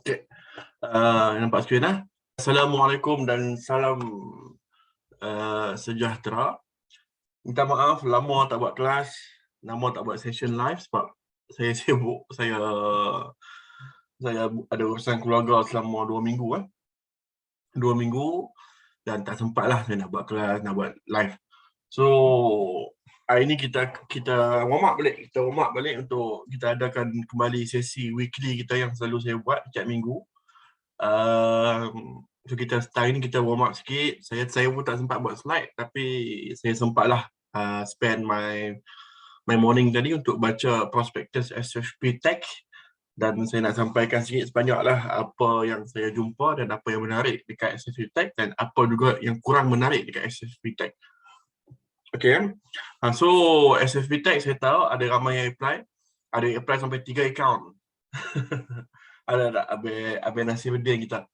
Okay. Nampak skrin lah. Assalamualaikum dan salam sejahtera. Minta maaf lama tak buat kelas, lama tak buat session live sebab saya sibuk. Saya ada urusan keluarga selama 2 minggu 2 minggu dan tak sempat lah saya nak buat kelas, nak buat live. So hari ni kita warm up balik. Kita warm up balik untuk kita adakan kembali sesi weekly kita yang selalu saya buat setiap minggu. So kita hari ni kita warm up sikit. Saya pun tak sempat buat slide, tapi saya sempatlah spend my morning tadi untuk baca prospektus SFP Tech, dan saya nak sampaikan sikit sebanyaklah apa yang saya jumpa dan apa yang menarik dekat SFP Tech dan apa juga yang kurang menarik dekat SFP Tech. Okay. So SFP Tech saya tahu ada ramai yang apply. Ada yang apply sampai 3 account. Ada tak Abang Nasiruddin kita.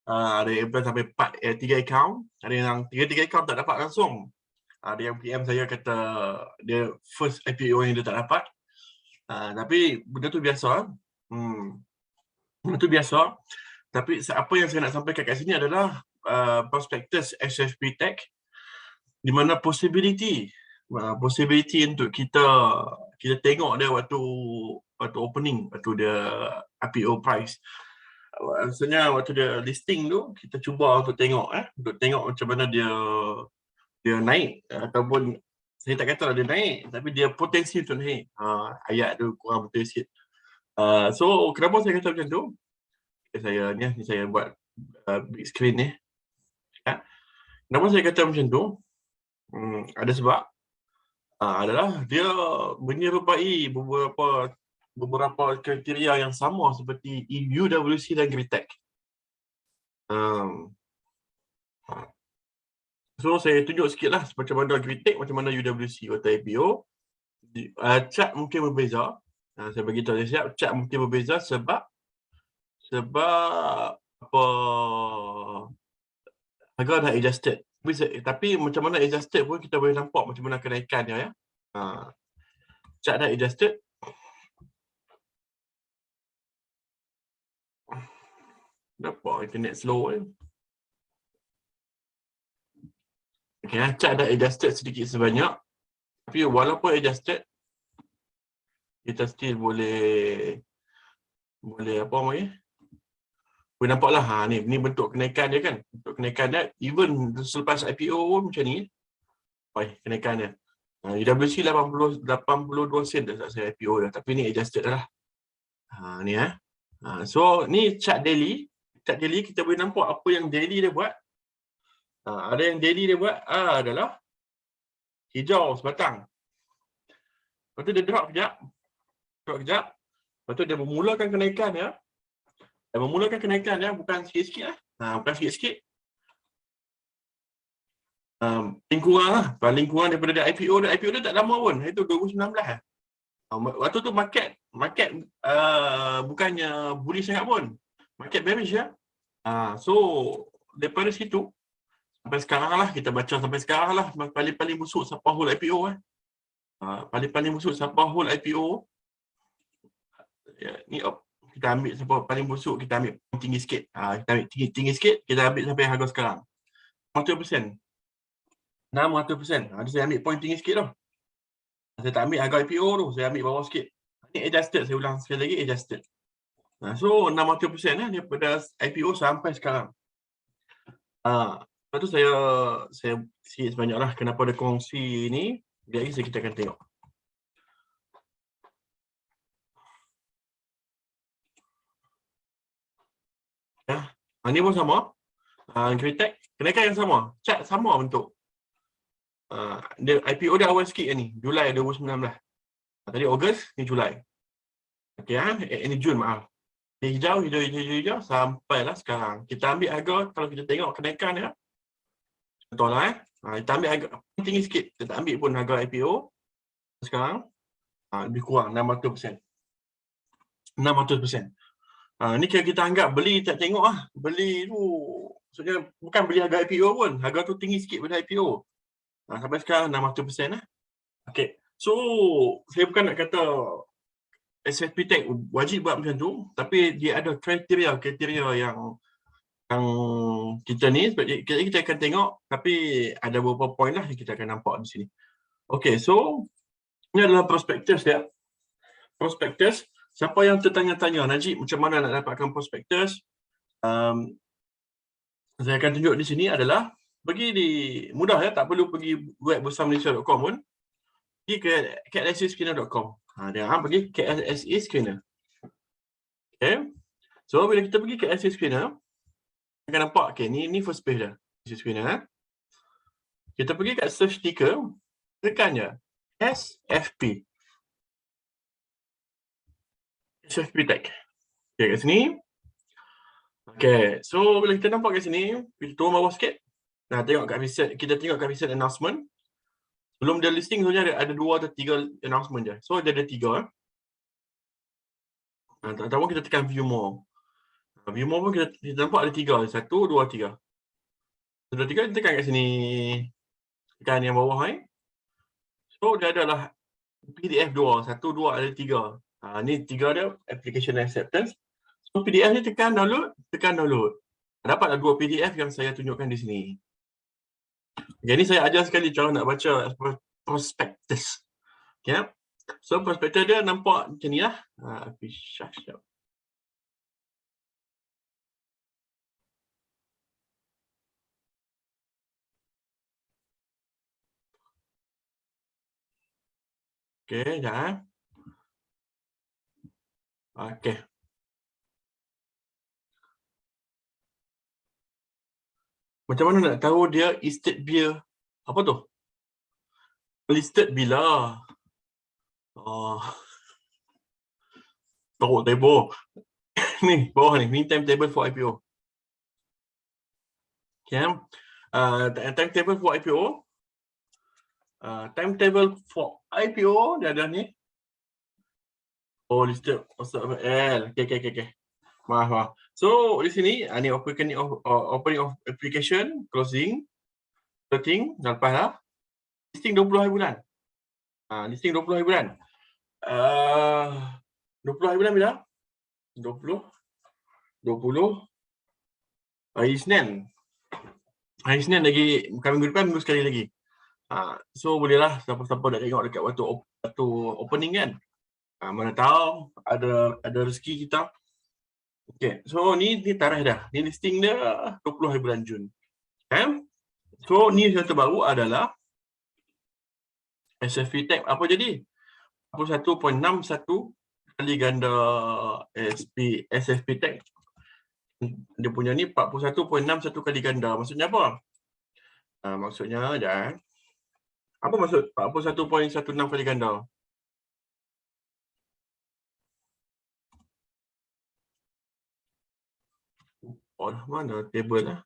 Ada yang apply sampai 3 account. Ada yang 3 account tak dapat langsung. Ada yang PM saya kata dia first IPO yang dia tak dapat. Tapi benda tu biasa. Benda tu biasa. Tapi apa yang saya nak sampaikan kat sini adalah prospektus SFP Tech, di mana possibility untuk kita tengok dia waktu opening, waktu dia IPO price. Maksudnya waktu dia listing tu, kita cuba untuk tengok macam mana dia naik, ataupun saya tak kata dia naik, tapi dia potensi untuk naik. Ayat tu kurang betul sikit. So kenapa saya kata macam tu? Saya buat big screen ni. Kenapa saya kata macam tu? Ada sebab. Adalah dia menyerupai beberapa kriteria yang sama seperti UWC dan Greentech. So saya tunjuk sikitlah macam mana Greentech, macam mana UWC waktu IPO. Chart mungkin berbeza. Saya bagi tahu siap, chart mungkin berbeza sebab apa, harga dah adjusted. Tapi macam mana adjusted pun kita boleh nampak macam mana kenaikan dia ya. Chart dah adjusted. Kenapa internet slow je? Okay, chart dah adjusted sedikit sebanyak. Tapi walaupun adjusted, kita still boleh apa namanya? Boleh nampak lah, ni bentuk kenaikan dia kan. Bentuk kenaikan dia, even selepas IPO pun macam ni. Kenaikan dia. UWC 82 sen dah saat saya IPO dah. Tapi ni adjusted dah lah. Ni so ni chart daily. Chart daily kita boleh nampak apa yang daily dia buat. Ada yang daily dia buat adalah hijau sebatang. Lepas tu dia drop kejap. Lepas tu dia memulakan kenaikan dia. Bukan sikit-sikit lah. Bukan sikit-sikit. Paling kurang lah. Paling kurang daripada dia IPO. IPO dia tak lama pun. Itu 2019 lah. Waktu tu market bukannya bullish sangat pun. Market bearish ya. So daripada situ sampai sekarang lah, kita baca sampai sekarang lah, paling busuk siapa hold IPO paling busuk siapa hold IPO. Ni kita ambil siapa paling busuk, kita ambil tinggi sikit. Kita ambil tinggi sikit, kita ambil sampai harga sekarang 100%. 600%. Saya ambil point tinggi sikit tu. Saya tak ambil harga IPO tu, saya ambil bawah sikit. Ni adjusted, saya ulang sekali lagi, adjusted. So 600% daripada IPO sampai sekarang. Lepas tu saya sikit sebanyaklah kenapa ada kongsi ni. Jadi kita akan tengok. Ni pun sama. Greentech, kenaikan yang sama. Chart sama bentuk. Dia IPO dia awal sikit ni, Julai 2019. Tadi Ogos, ni Julai. Okey ini Jun, maaf. Ni hijau sampailah sekarang. Kita ambil harga, kalau kita tengok kenaikan dia. Contohlah kita ambil harga tinggi sikit. Kita tak ambil pun harga IPO. Sekarang lebih kurang 600%. 600%. Ni kita anggap beli, tak tengok beli tu. Maksudnya bukan beli harga IPO pun. Harga tu tinggi sikit pada IPO. Sampai sekarang 600% Okey. So saya bukan nak kata SFP tag wajib buat macam tu, tapi dia ada kriteria yang kita ni kita akan tengok, tapi ada beberapa point lah yang kita akan nampak di sini. Okay, so ini adalah prospektus ya. Prospektus, siapa yang tertanya-tanya, Najib macam mana nak dapatkan prospektus? Saya akan tunjuk di sini adalah pergi di mudah ya, tak perlu pergi web bersamaMalaysia.com pun. Pergi ke KLSAscreener.com. Dia pergi KLSA Screener. Okay. So bila kita pergi ke KLSA Screener, akan nampak okay, ni first page dah. Screener. Kita pergi kat search sticker, tekan je SFP. SFP tag. Okay, kat sini. Okay, so bila kita nampak kat sini, kita turun bawah sikit. Nah, tengok kat episode, kita tengok kat episode announcement. Sebelum dia listing sebenarnya ada 2 atau 3 announcement je. So dia ada 3. Tak tahu kita tekan view more. View more pun kita nampak ada 3. 1, 2, 3. 1, 2, 3 kita tekan kat sini. Tekan yang bawah ni. So dia adalah PDF 2. 1, 2 ada 3. Ni 3 dia application acceptance. So PDF ni tekan download. Dapatlah 2 PDF yang saya tunjukkan di sini. Okay, ni saya ajar sekali cara nak baca prospektus. Okay. So prospektus dia nampak macam ni lah. Syap. Okay, jangan. Okay. Macam mana nak tahu dia estate beer? Apa tu? Listed bila? Tahu table. Ni, bawah ni. Ni timetable for IPO. Okay. Timetable for IPO. Timetable for IPO dia ada ni. Oh, listed. L. Okay. Maaf. So, di sini, ni opening of application, closing, starting, dan lepas lah. Listing 20 hari bulan. Listing 20 hari bulan. 20 hari bulan bila? 20 hari Isnin. Hari Isnin lagi, bukan minggu depan, minggu sekali lagi. So bolehlah siapa-siapa nak tengok dekat waktu opening kan. Mana tahu ada rezeki kita. Okay, so ni tarikh dah. Ni listing dia 20 hari bulan Jun. Okay. So ni yang terbaru adalah SFP tag apa jadi? 41.61 kali ganda SFP tag. Dia punya ni 41.61 kali ganda. Maksudnya apa? Maksudnya apa maksud 41.16 kali ganda? Oh, mana table lah?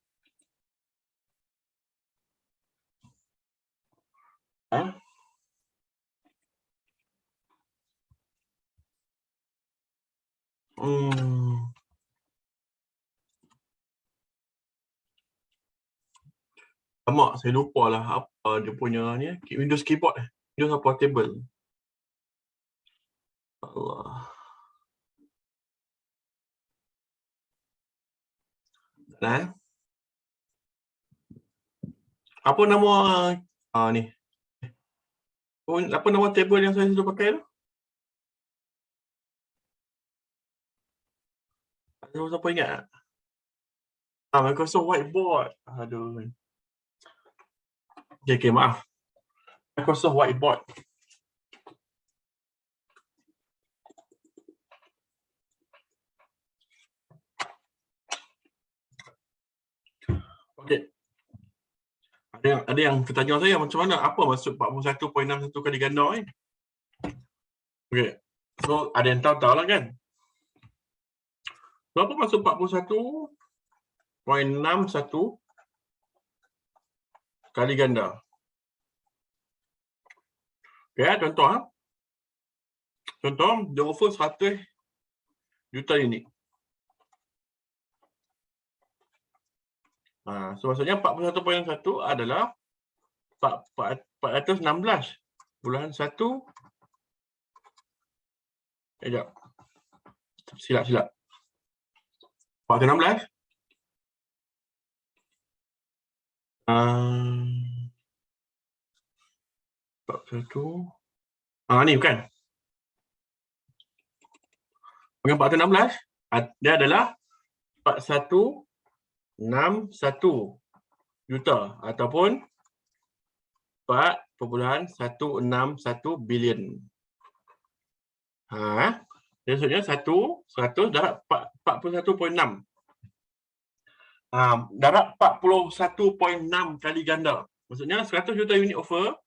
Mak, saya lupa lah apa dia punya ni. Windows keyboard. Windows apa table? Allah. Apa nama ni? Apa nama table yang saya sudah pakai tu? Siapa ingat? Microsoft Whiteboard. Aduh. Okay, maaf. Microsoft Whiteboard. Okay. Ada yang bertanya saya macam mana? Apa maksud 41.61 kali ganda ni? Okay. So, ada yang tahu lah kan? So, apa maksud 41.61 kali ganda? Okay, contoh. Contoh, dia offer 100 juta unit. So maksudnya 41.1 adalah 416 bulan 1 Sekejap. Silap. Part ke-16. Part ke-1. Ni bukan. Bukan part ke-16. Dia adalah 4161 juta ataupun 4.161 bilion. Maksudnya 100 darab 41.6. Darab 41.6 kali ganda. Maksudnya 100 juta unit offer,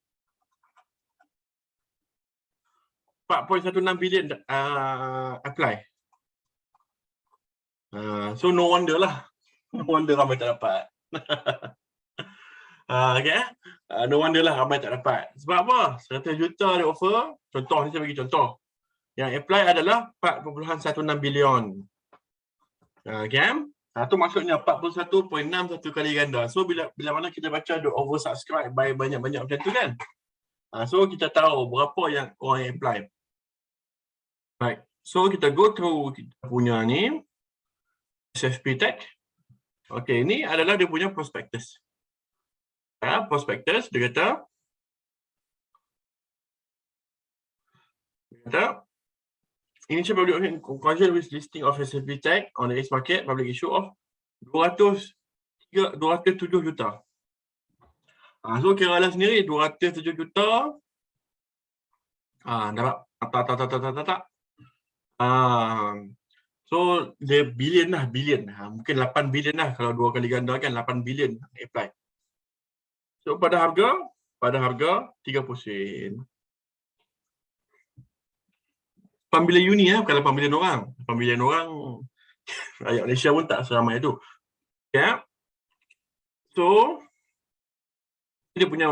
4.16 bilion apply. So no wonder lah. No wonder ramai tak dapat. Okay. No wonder lah ramai tak dapat. Sebab apa? 100 juta dia offer. Contoh ni saya bagi contoh. Yang apply adalah 4.16 bilion. Okay. Itu maksudnya 41.61 kali ganda. So bila mana kita baca ada oversubscribe by banyak-banyak macam tu kan. So kita tahu berapa yang orang yang apply. Right. So kita go through kita punya ni SFP Tech. Okay, ini adalah dia punya prospectus. Prospectus dia kata initial public offering conclusion with listing of SFP Tech on the ACE market public issue of 207 juta. So kira lah sendiri 207 juta. Tak. So dia bilion lah, bilion. Mungkin 8 bilion lah kalau 2 kali ganda kan, 8 bilion apply. So pada harga 30 sen. 8 bilion uni bukan 8 bilion orang. 8 bilion orang rakyat Malaysia pun tak seramai tu. Okay. So dia punya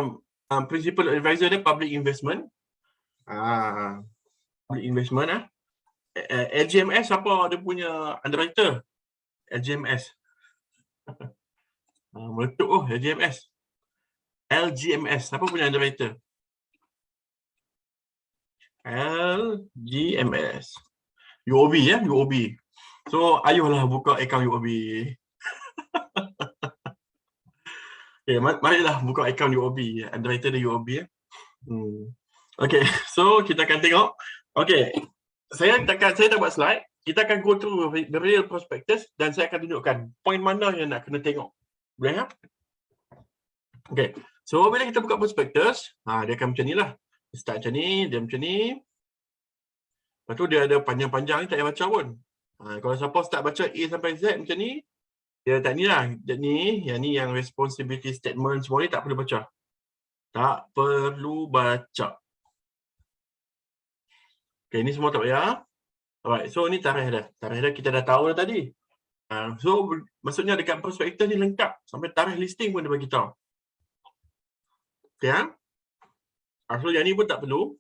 principal advisor dia public investment. Public investment LGMS apa dia punya underwriter? LGMS. Meletup LGMS. Apa punya underwriter? LGMS. UOB UOB. So ayuhlah buka akaun UOB. Okay, marilah buka akaun UOB. Underwriter dia UOB Okay, so kita akan tengok. Okay, saya tak buat slide. Kita akan go through the real prospectus dan saya akan tunjukkan point mana yang nak kena tengok. Boleh tak? Okay, so bila kita buka prospectus, dia akan macam ni lah. Start macam ni, dia macam ni. Lepas tu dia ada panjang-panjang ni tak payah baca pun. Kalau siapa start baca A sampai Z macam ni, dia tak ni lah. Yang responsibility statement semua ni tak perlu baca. Tak perlu baca. Okay, ni semua tak payah. Alright, so ni tarikh dah. Tarikh dah kita dah tahu dah tadi. So maksudnya dekat prospektus ni lengkap. Sampai tarikh listing pun dia bagi tahu. Okay. So yang ni pun tak perlu.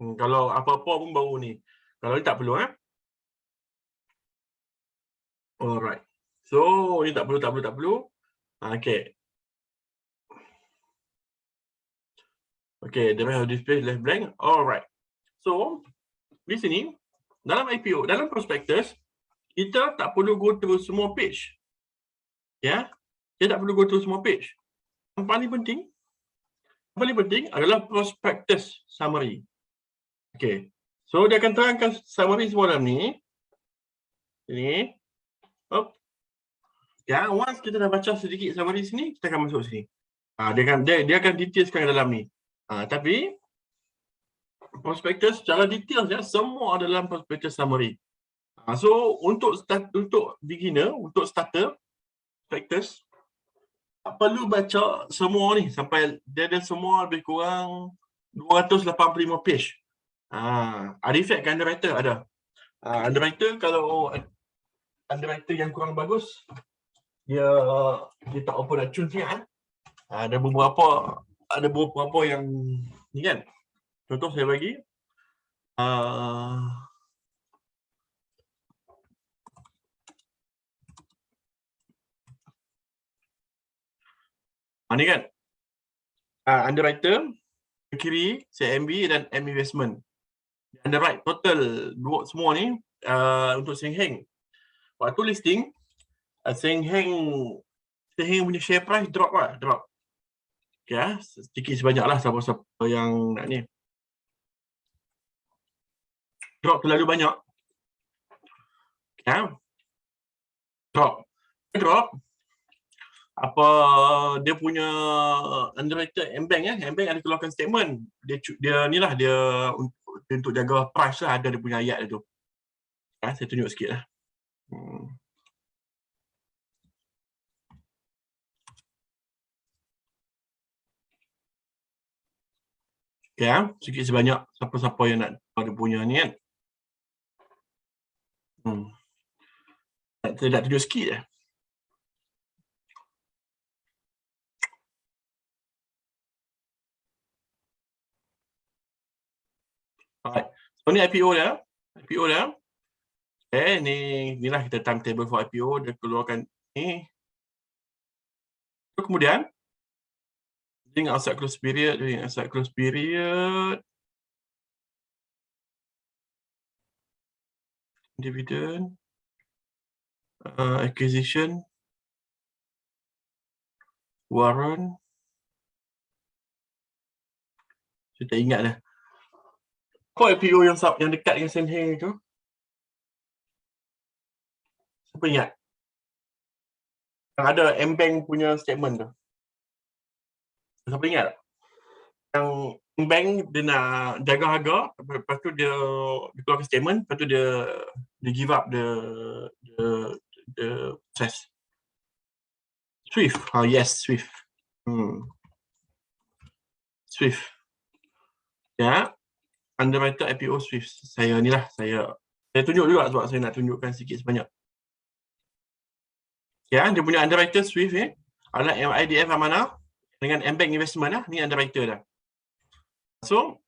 Kalau apa-apa pun baru ni. Kalau ni tak perlu. Alright. So ni tak perlu. Okay. Okay, the rest of display left blank. Alright. So, di sini, dalam IPO, dalam prospektus, kita tak perlu go through semua page. Ya, kita tak perlu go through semua page. Yang paling penting adalah prospektus summary. Okay. So, dia akan terangkan summary semua dalam ni. Ini. Ya, once kita dah baca sedikit summary sini, kita akan masuk sini. Dia akan detailskan dalam ni. Tapi prospektus secara detail semua ada dalam prospektus summary. So untuk beginner, untuk starter prospektus tak perlu baca semua ni sampai dia ada semua lebih kurang 285 page. Artifact ke underwriter ada. Underwriter kalau underwriter yang kurang bagus dia tak apa nak cun sangat. Ada beberapa yang ni kan. Contoh saya bagi ni kan. Underwriter, kiri CMB dan M investment. underwrite total semua ni untuk Seng Heng. Waktu listing, Seng Heng punya share price drop. Okay, sedikit sebanyak lah siapa-siapa yang nak ni. Drop terlalu banyak. Okay. Drop. Apa dia punya underwriter M-Bank M-Bank ada keluarkan statement. Dia ni lah dia untuk jaga price lah, ada dia punya ayat tu. Saya tunjuk sikit lah. Okay, sikit sebanyak siapa-siapa yang nak dia punya ni kan. Saya nak tunjuk sikit je. Alright. So ni IPO dia. Okay, ni lah kita timetable for IPO. Dia keluarkan ni. So, kemudian during outside close period, dividend, acquisition, warrant. Saya tak ingat dah. Apa IPO yang dekat dengan Seng Heng tu? Siapa ingat? Yang ada M-Bank punya statement tu. Siapa ingat? Yang M-Bank dia nak jaga harga, lepas tu dia keluarkan statement, lepas tu dia give up the process. Swift. Yes, Swift. Swift. Ya. Underwriter IPO Swift. Saya tunjuk juga sebab saya nak tunjukkan sikit sebanyak. Ya, dia punya underwriter Swift ni adalah IDF Amanah dengan M-Bank Investment lah. Ni underwriter dah. So,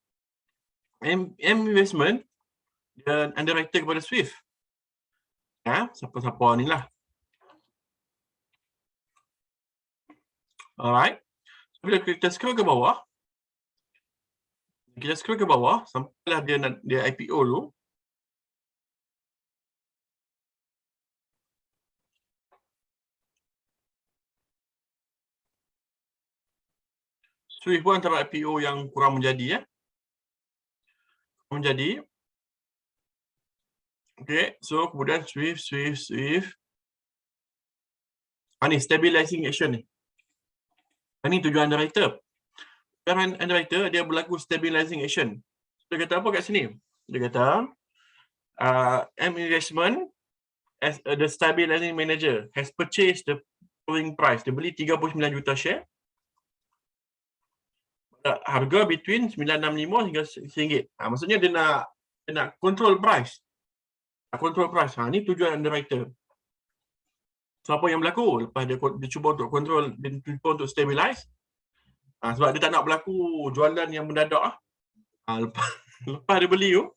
M Investment dia underwriter kepada Swift. Ya, siapa-siapa ni lah. Alright. Bila kita scroll ke bawah, sampailah dia IPO dulu. Swift pun antara IPO yang kurang menjadi. Okay, so kemudian Swift. Ni stabilizing action ni. Ini tujuan underwriter. Tujuan underwriter dia berlaku stabilizing action. Dia kata apa kat sini? Dia kata M Investment as the stabilizing manager has purchased the following price. Dia beli 39 juta share. Harga between 965 hingga RM1. Maksudnya dia nak control price. Ni tujuan underwriter. So apa yang berlaku? Lepas dia cuba untuk control, dia cuba untuk stabilize. Sebab dia tak nak berlaku jualan yang mendadak. Lepas dia beli tu,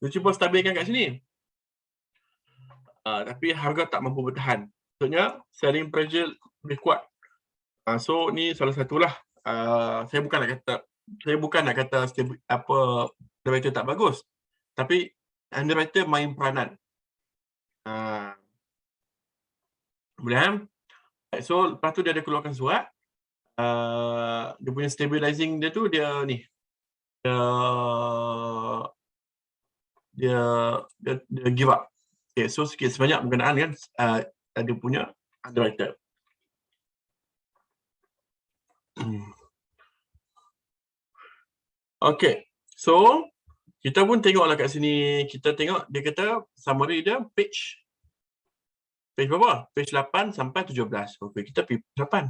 dia cuba stabilkan kat sini. Tapi harga tak mampu bertahan. Maksudnya selling pressure lebih kuat. So ni salah satulah. Saya bukan nak kata underwriter tak bagus. Tapi underwriter main peranan. Kemudian, so lepas tu dia ada keluarkan surat. Dia punya stabilizing dia tu dia ni. Dia give up. Okay, so sikit sebanyak berkenaan kan dia punya underwriter. Okay, so kita pun tengoklah kat sini. Kita tengok dia kata summary dia page berapa? Page 8 sampai 17. Okay, kita pergi page 8.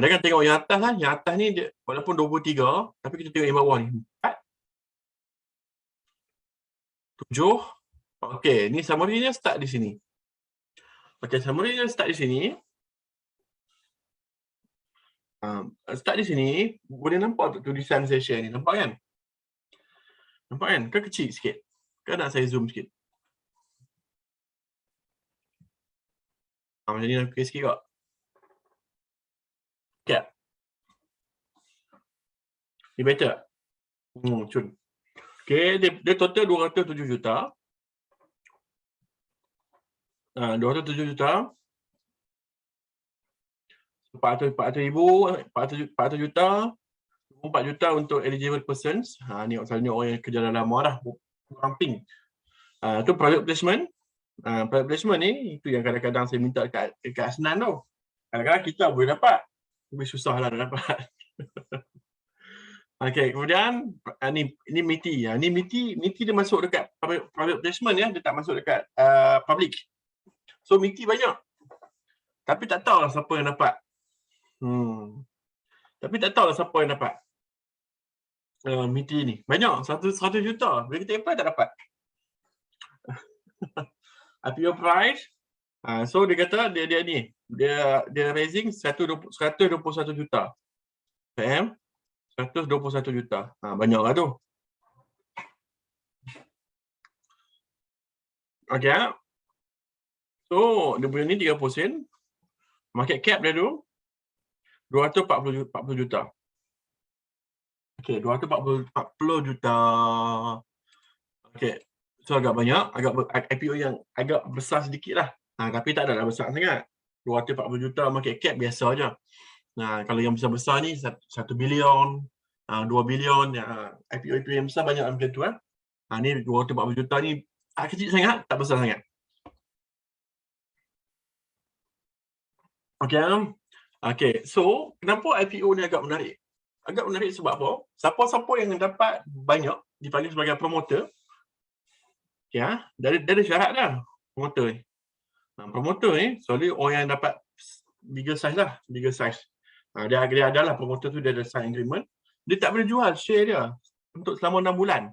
Dia kan tengok yang atas lah. Yang atas ni dia, walaupun 23, tapi kita tengok yang bawah ni. 4, 7. Okay, ni summary dia start di sini. Okay, summary dia start di sini. Start di sini, boleh nampak tulisan saya share ni. Nampak kan? Kan kecil sikit? Kan nak saya zoom sikit? Macam ni nak kecil sikit kak? Okay. Ni better tak? Cun. Okay, dia total 207 juta. 207 juta. 400 ribu, 400 juta, 4 juta untuk eligible persons. Ni selalunya orang yang kerja dalam mall lah, ramping. Tu private placement. Private placement ni, itu yang kadang-kadang saya minta dekat Asnan tu. Kadang-kadang kita boleh dapat. Lebih susah lah nak dapat. Okay, kemudian ni MITI. Ni MITI dia masuk dekat private placement ya, dia tak masuk dekat public. So MITI banyak. Tapi tak tahu lah siapa yang dapat. Tapi tak tahu lah siapa yang dapat. MITI ni. Banyak, 100 juta. Bila kita apply tak dapat. IPO price. So dia kata dia ni. Dia raising 121 juta. PM 121 juta. Banyak lah tu. Okay. So dia punya ni 30 sen. Market cap dia tu 240 juta. Okay, 240 juta. Okay. So agak banyak, IPO yang agak besar sedikit lah. Tapi tak adalah besar sangat. 240 juta market cap biasa je. Kalau yang besar-besar ni 1 bilion, 2 bilion, IPO yang besar banyak macam tu. Ni 240 juta ni kecil sangat, tak besar sangat. Okay, so kenapa IPO ni agak menarik? Agak menarik sebab apa? Siapa-siapa yang dapat banyak dipanggil sebagai promoter. Ya, dari syarat dah promoter ni. Promoter ni selalu orang yang dapat bigger size lah, bigger size. Dia adalah promoter tu, dia ada sign agreement. Dia tak boleh jual share dia untuk selama 6 bulan.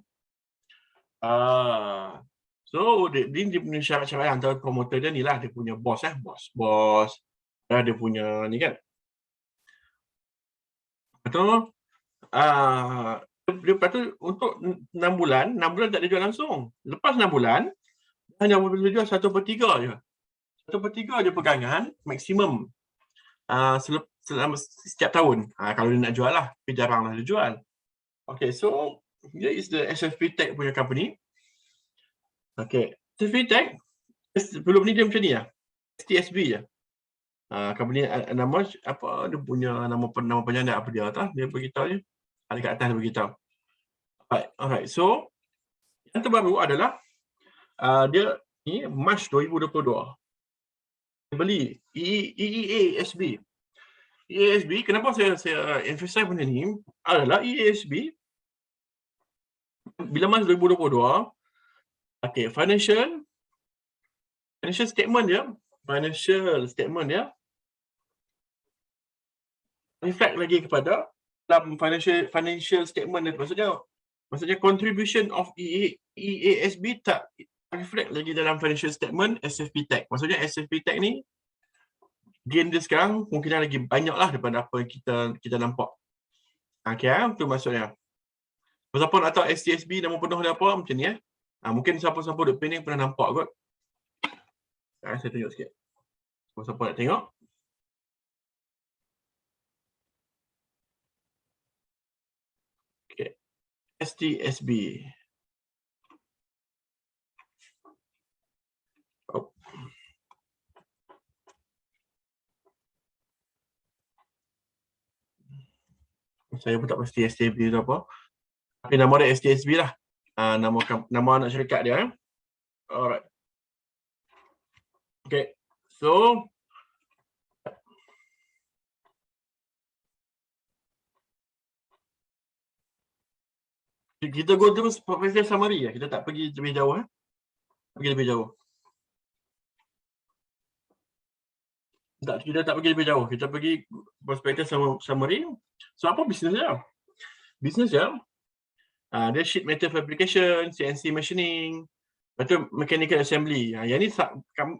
So dia punya syarat-syarat antara promoter dia ni lah, dia punya bos. Dia punya ni kan. Betul. Lepas tu untuk 6 bulan tak dia jual langsung. Lepas 6 bulan, hanya boleh jual 1/3 je. 1/3 je pegangan, maksimum. Selama setiap tahun. Kalau dia nak jual lah, tapi jarang lah dia jual. Okay, so here is the SFP Tech punya company. Okay, SFP Tech, sebelum ni dia macam ni lah. STSB je. Company nama apa, dia punya nama panjang apa dia tak? Dia beritahu je. Ada kat atas dia beritahu. Alright, so yang terbaru adalah dia ni Mac 2022. Beli EASB. EASB, kenapa saya emphasize benda ni adalah EASB bila Mac 2022, okay, financial statement dia reflect lagi kepada dalam financial statement dia, maksudnya contribution of EASB tak reflect lagi dalam financial statement SFP Tech. Maksudnya SFP Tech ni gain dia sekarang mungkin lagi banyak lah daripada apa yang kita nampak. Okay, itu maksudnya. Siapa nak tahu STSB nama penuh dia apa macam ni mungkin siapa-siapa duk pening pernah nampak kot. Saya tunjuk sikit. Siapa nak tengok? Okay. STSB. Saya pun tak pasti STSB tu apa. Tapi nama dia STSB lah. Nama anak syarikat dia. Alright. Okay. So kita go terus professional summary ya. Kita tak pergi lebih jauh Pergi lebih jauh. Kita tak pergi lebih jauh. Kita pergi prospectus summary. So apa bisnes dia? Bisnes dia dia sheet metal fabrication, CNC machining, lepas tu mechanical assembly. Yang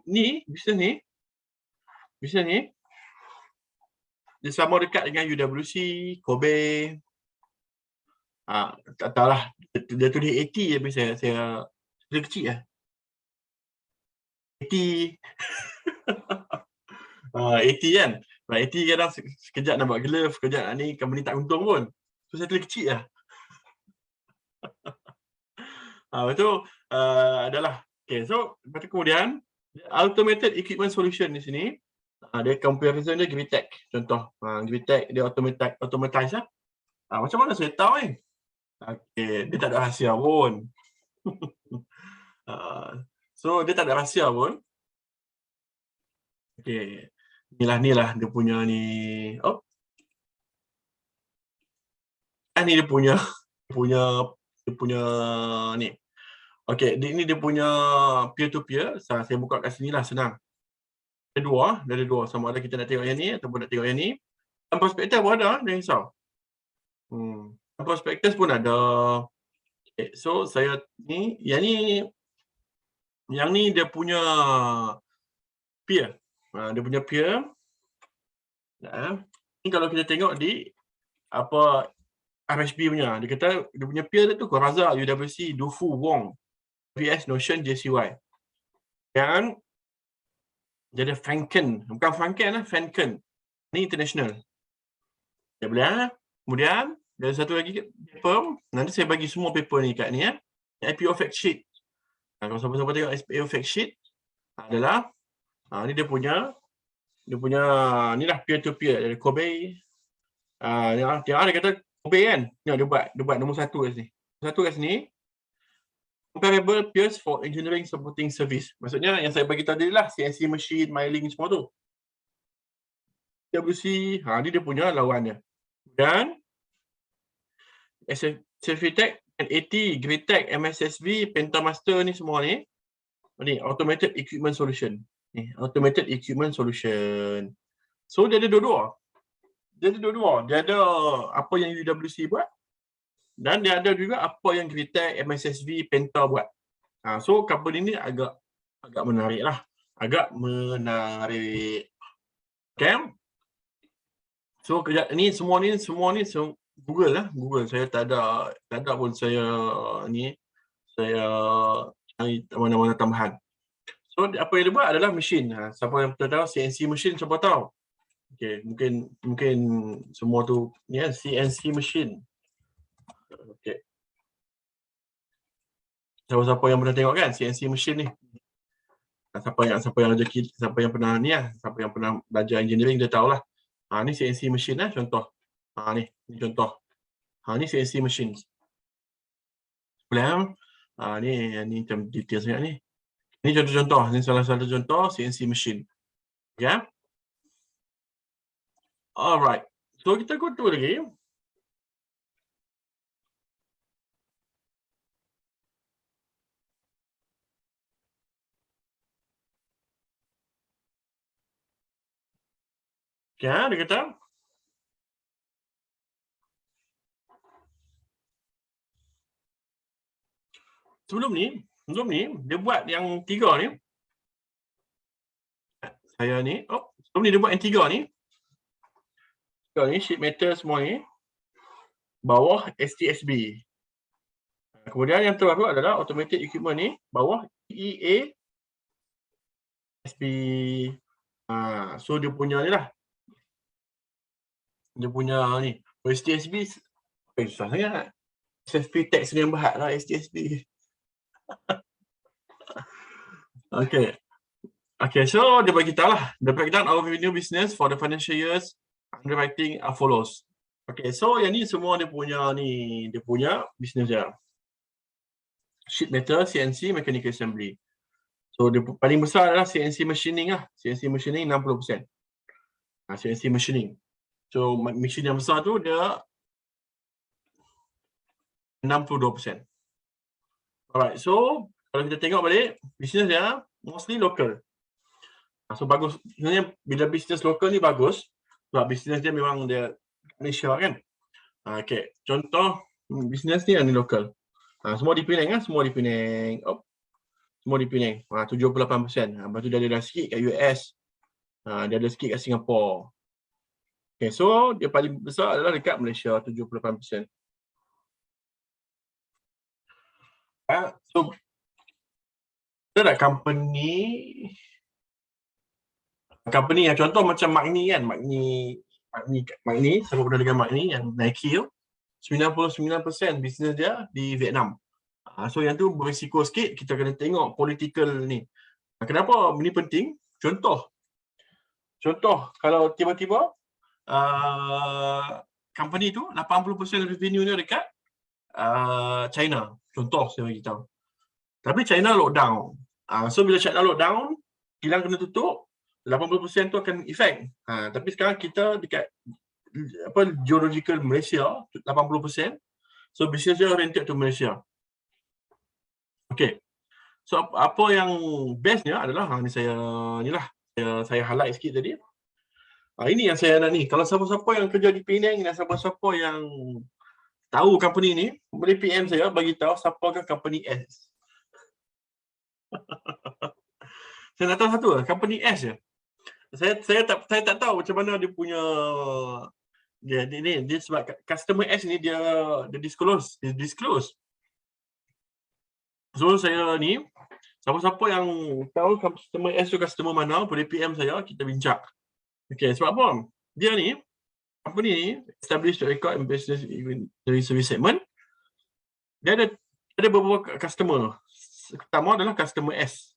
ni bisnes ni dia sama dekat dengan UWC, Kobe. Tak tahulah. Dia tulis 80 tapi saya kecil lah. 80. 80 kan. 80 kadang sekejap nak buat glove, sekejap ni company tak untung pun. So saya tulis kecil lah. Itu adalah. Okay, so lepas tu kemudian automated equipment solution di sini, dia comparison dia Gritech contoh. Gritech dia automatize lah. Macam mana saya tahu ni? Okay, dia tak ada rahsia pun. So dia tak ada rahsia pun. Okay, inilah dia punya ni. Ni dia punya ni. Okay, ini dia punya peer to peer. Saya buka kat sini lah, senang. Ada dua. Sama ada kita nak tengok yang ni ataupun nak tengok yang ni. Dan prospektus pun ada, jangan risau. Prospektus pun ada. Okay, so saya ni, yang ni dia punya peer. Dia punya peer. Ni kalau kita tengok di apa RHB punya, dia kata dia punya peer tu Razak, UWC, Dufu, Wong, VS, Notion, JCY. Dan dia ada Franken, bukan Franken lah, Franken. Ni international. Ya boleh. Kemudian ada satu lagi paper, nanti saya bagi semua paper ni kat ni IPO fact sheet. Kalau siapa-siapa tengok IPO fact sheet adalah ni dia punya ni lah peer to peer dari Kobe. Dia kata Kobe kan. Dia buat nombor 1 kat sini. Satu kat sini. Comparable peers for engineering supporting service. Maksudnya yang saya bagi tadi lah CNC machine, miling semua tu. WC, ni dia punya lawannya. Dan Safetech, NAT, Gritech, MSSV, Pentamaster ni semua ni. Ni automated equipment solution. Ni automated equipment solution. So dia ada dua-dua. Dia ada apa yang UWC buat. Dan dia ada juga apa yang Gritech, MSSV, Penta buat. So company ni agak menarik lah. Agak menarik. Okay. So ni semua ni Google lah. Google. Saya tak ada pun saya cari mana-mana tambahan. So apa yang dia buat adalah mesin. Siapa yang tahu CNC mesin, siapa tahu? Okay, mungkin semua tu ni CNC mesin. Okay. Siapa yang pernah tengok kan CNC mesin ni? Siapa yang pernah ni siapa yang pernah belajar engineering dia tahulah. Ni CNC mesin contoh. Ni contoh. Ni CNC mesin. Boleh ni macam detail sangat ni. Ni contoh-contoh, ni salah satu contoh CNC mesin. Ya. Alright. So kita go to lagi. Ya, dia kata sebelum ni dia buat yang 3 ni. Sebelum ni dia buat yang 3 ni. Sheet metal semua ni. Bawah STSB. Kemudian yang terbaru adalah automated equipment ni bawah EA SB. So dia punya ni lah. Dia punya ni. STSB susah sangat. SFP tax ni yang berat lah STSB. Okay, so dia bagi tahu lah. The breakdown of revenue business for the financial years underwriting follows. Okay, so yang ni semua dia punya business dia. Sheet metal, CNC, mechanical assembly. So dia paling besar adalah CNC machining lah. CNC machining 60%. CNC machining. So mesin yang besar tu dia 62%. Alright, so kalau kita tengok balik, bisnes dia mostly local. So bagus. Sebenarnya bila bisnes lokal ni bagus sebab bisnes dia memang dia Malaysia kan. Okay, contoh bisnes ni yang lokal. Semua di Penang semua di Penang. Semua di Penang. 78%. Lepas tu dia ada sikit kat US. Dia ada sikit kat Singapura. Okay, so dia paling besar adalah dekat Malaysia 78%. So ada tak company yang contoh macam Magni kan, Magni siapa pernah dengar Magni yang Nike tu, 99% bisnes dia di Vietnam. So yang tu berisiko sikit, kita kena tengok political ni. Kenapa ini penting? Contoh, kalau tiba-tiba company tu 80% revenue dia dekat China. Contoh saya bagi tahu. Tapi China lockdown. So bila China lockdown, kilang kena tutup, 80% tu akan efek. Tapi sekarang kita dekat geological Malaysia 80%. So business dia oriented to Malaysia. Okay. So apa yang bestnya adalah ni saya highlight sikit tadi. Ini yang saya nak ni. Kalau siapa-siapa yang kerja di Penang dan siapa-siapa yang tahu company ni, boleh PM saya bagi tahu siapakah company S. Saya nak tahu satu lah, company S je. Saya tak tahu macam mana dia punya dia sebab customer S ni dia disclose. So saya ni, siapa-siapa yang tahu customer S tu customer mana, boleh PM saya, kita bincang. Okay, sebab apa? Dia ni, company ni, established record in business dari service segment, dia ada beberapa customer. Pertama adalah customer S.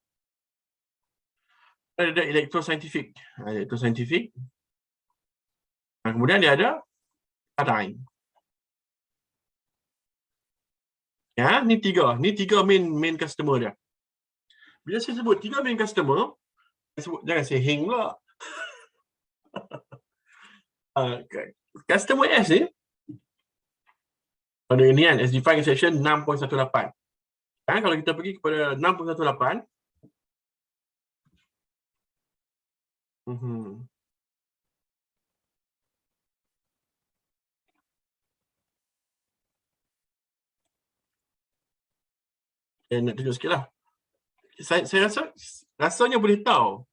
Ada electroscientific. Kemudian dia ada Paradigm. Ya, ni tiga main customer dia. Bila saya sebut tiga main customer, jangan saya hang pula. Customer S ni pada ini kan, as defined in section 6.18. Kalau kita pergi kepada 6.18, nak tunjuk sikit lah. Saya rasa rasanya boleh tahu.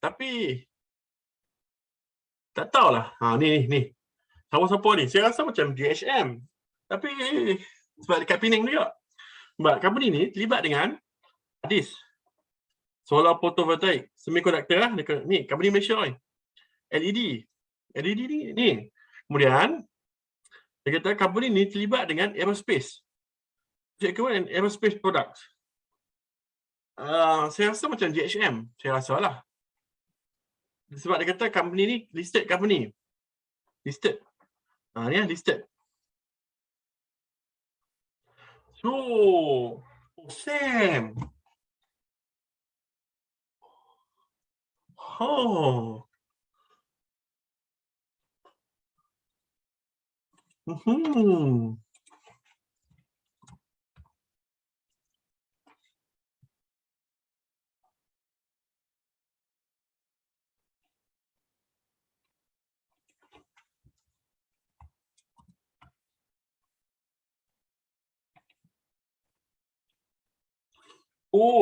Tapi tak tahulah. Ni. Siapa-siapa ni? Saya rasa macam DHM. Tapi sebab dekat Penang juga. Sebab company ni terlibat dengan ADIS. Solar photovoltaic. Semiconductor lah. Ni, company Malaysia ni. LED ni. Kemudian, dia kata company ni terlibat dengan aerospace. Aerospace products. Saya rasa macam DHM. Saya rasa lah. Sebab dia kata company ni listed company. Listed. Ni lah listed. So, Sam.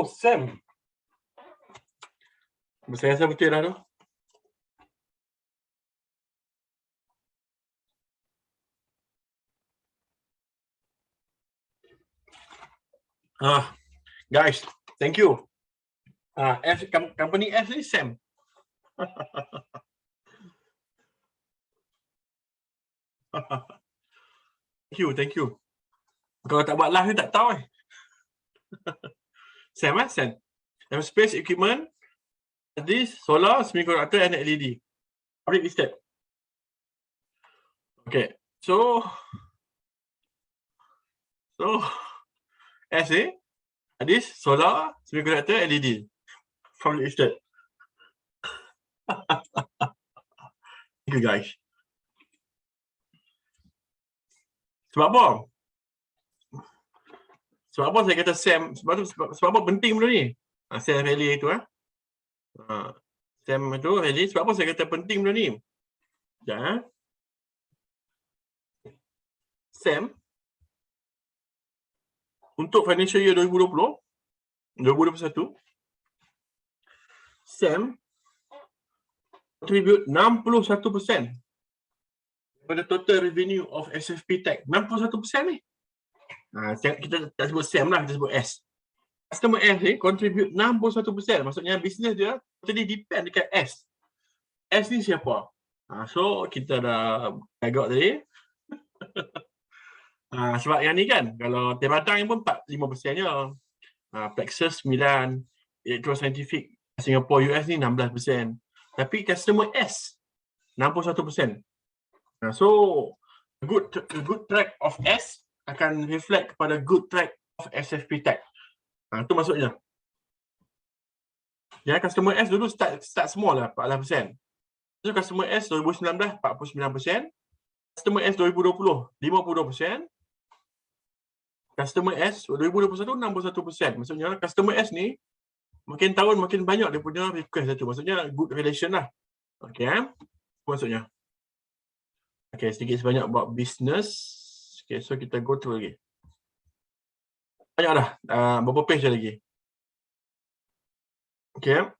Sam. Saya rasa betul dah tu. Guys, thank you. Company F ni Sam. Thank you. Kalau tak buat live ni tak tahu. Sam. Aerospace equipment, this solar, semiconductor and LED. Public listed. Okay. So SA, this solar, semiconductor, LED. Public listed. Thank you guys. Sebab apa? Sebab apa saya kata Sam? Sebab apa penting benda ni? Sam Rally itu Sam itu Rally. Sebab apa saya kata penting benda ni? Sam untuk financial year 2020, 2021, Sam contribute 61% pada total revenue of SFP Tech. 61% ni. Kita tak sebut Sam lah, kita sebut S. Customer S ni contribute 61%. Maksudnya bisnes dia totally depend dekat S. S ni siapa? So kita dah agak tadi. Sebab yang ni kan, kalau Teradang pun 5% je. Plexus 9, Electro Scientific Singapore US ni 16%. Tapi customer S 61%. So good track of S akan reflect kepada good track of SFP tag. Itu maksudnya. Ya, customer S dulu start small lah, 14%. So customer S 2019 49%, customer S 2020 52%, customer S 2021 61%. Maksudnya customer S ni makin tahun makin banyak dia punya request tu. Maksudnya good relation lah. Okey, maksudnya. Okey, sedikit sebanyak buat business. Okey, so kita go through lagi. Banyak dah. Berapa page lagi? Okey.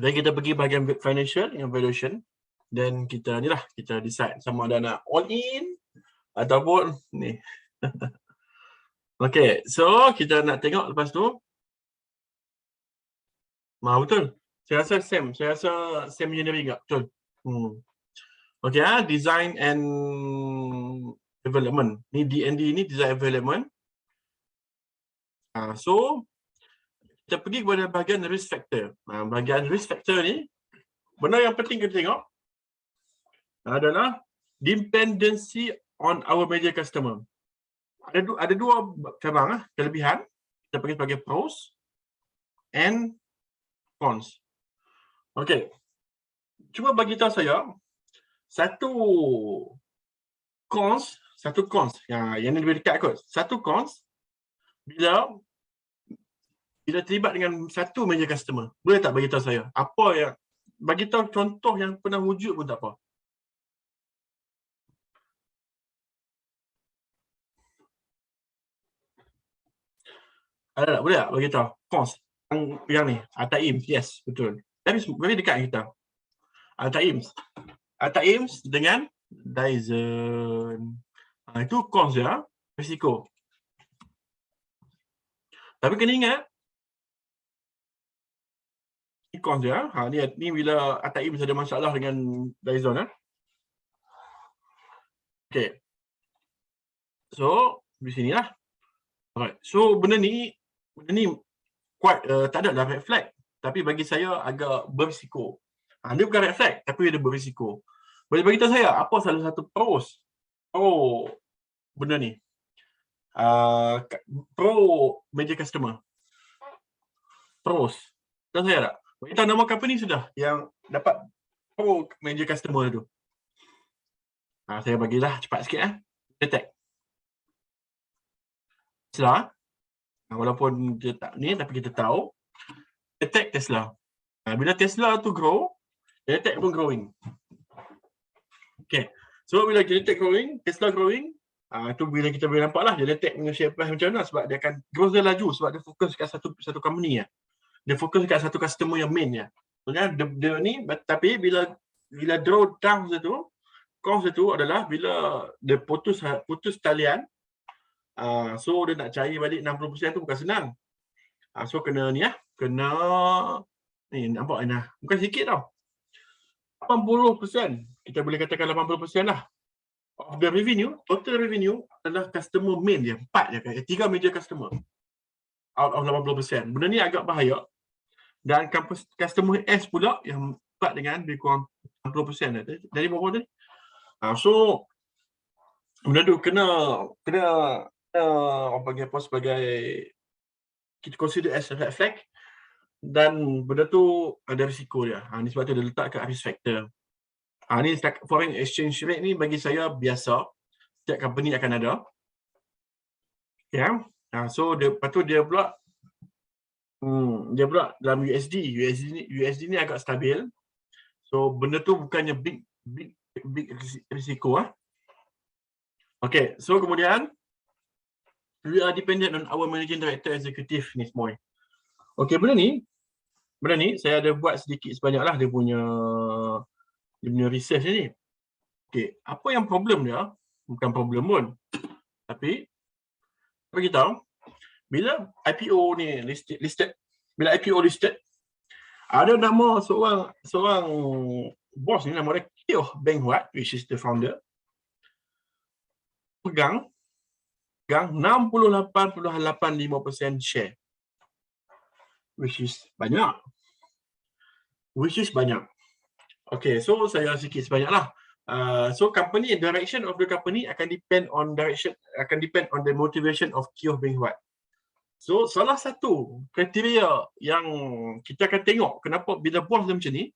Dan kita pergi bahagian financial, yang valuation. Dan kita ni lah, kita decide sama ada nak all in ataupun ni. Okey, so kita nak tengok lepas tu. Betul. Saya rasa same engineering tak? Betul. Okey, design and development. Ni D&D ni design and development. So kita pergi kepada bahagian risk factor. Bahagian risk factor ni, benda yang penting kita tengok adalah dependency on our major customer. Ada dua cabang kelebihan. Kita panggil sebagai pros and cons. Okey. Cuba bagi tahu saya satu cons yang ni lebih dekat kot. Satu cons bila terlibat dengan satu major customer. Boleh tak bagi tahu saya apa yang bagi tahu contoh yang pernah wujud pun tak apa. Ada tak? Boleh tak bagi tahu cons yang ni? Ataims, yes, betul. Tapi very dekat kita. Ataims dengan Dyson. Itu cons ya, risiko. Tapi kena ingat cons ya. Ni bila Ataims ada masalah dengan Dyson Okey. So, di sinilah. Alright. So benda ni quite tak ada red flag, tapi bagi saya agak berisiko. Dia bukan red flag, tapi dia berisiko. Boleh bagi tahu saya apa salah satu pros benda ni? Pro major customer. Pros. Tahu saya tak? Bagi tahu nama company sudah yang dapat pro major customer tu. Saya bagilah cepat sikit Detect. Tesla. Walaupun dia tak ni, tapi kita tahu Detect Tesla. Bila Tesla tu grow, Detect pun growing. Okay. So bila Detect growing, Tesla growing, tu bila kita boleh nampak lah Detect punya share price macam mana, sebab dia akan growth dia laju sebab dia fokus kat satu company Dia fokus kat satu customer yang main Maksudnya dia ni, tapi bila draw down tu, cost tu adalah bila dia putus talian, so dia nak cari balik 60% tu bukan senang. So kena ni kena ni nampak ni bukan sikit tau. 80%, kita boleh katakan 80% lah of the revenue, total revenue adalah customer main dia, 4 je kan, 3 major customer out of 80%. Benda ni agak bahaya. Dan customer S pula yang 4 dengan lebih kurang 60% dari berapa tadi? So benda tu kena orang panggil apa sebagai kita consider as a red flag, dan benda tu ada risiko dia. Ni sebab tu dia letak kat risk factor. Ni foreign exchange rate ni bagi saya biasa. Setiap company akan ada. So lepas tu dia pula dalam USD ni agak stabil. So benda tu bukannya big risiko Okay, so kemudian we are dependent on our managing director executive ni semua. Okay, benda ni saya ada buat sedikit sebanyak lah dia punya research ni. Okay, apa yang problem dia? Bukan problem pun. Tapi bagi tahu bila IPO ni listed, bila IPO listed, ada nama seorang bos ni, nama dia Kyo Beng Huat, which is the founder. pegang 68.85% share. Which is banyak. Okay, so saya sikit sebanyaklah. So company direction of the company akan depend on the motivation of Kyo Beng Huat. So salah satu kriteria yang kita akan tengok kenapa bila bos dia macam ni,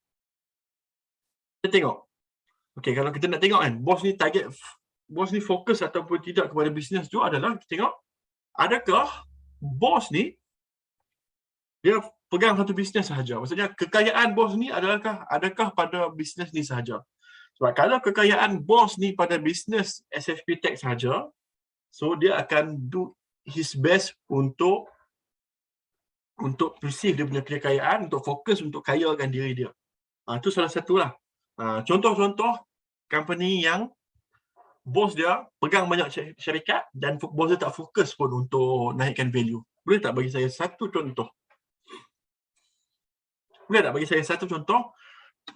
kita tengok. Okay, kalau kita nak tengok kan, bos ni fokus ataupun tidak kepada bisnes tu adalah kita tengok adakah bos ni dia pegang satu bisnes sahaja. Maksudnya kekayaan bos ni adakah pada bisnes ni sahaja. Sebab kalau kekayaan bos ni pada bisnes SFP Tech sahaja, so dia akan do his best untuk perceive dia punya kekayaan, untuk fokus untuk kayakan diri dia. Itu salah satulah. Contoh-contoh company yang bos dia pegang banyak syarikat dan bos dia tak fokus pun untuk naikkan value. Boleh tak bagi saya satu contoh?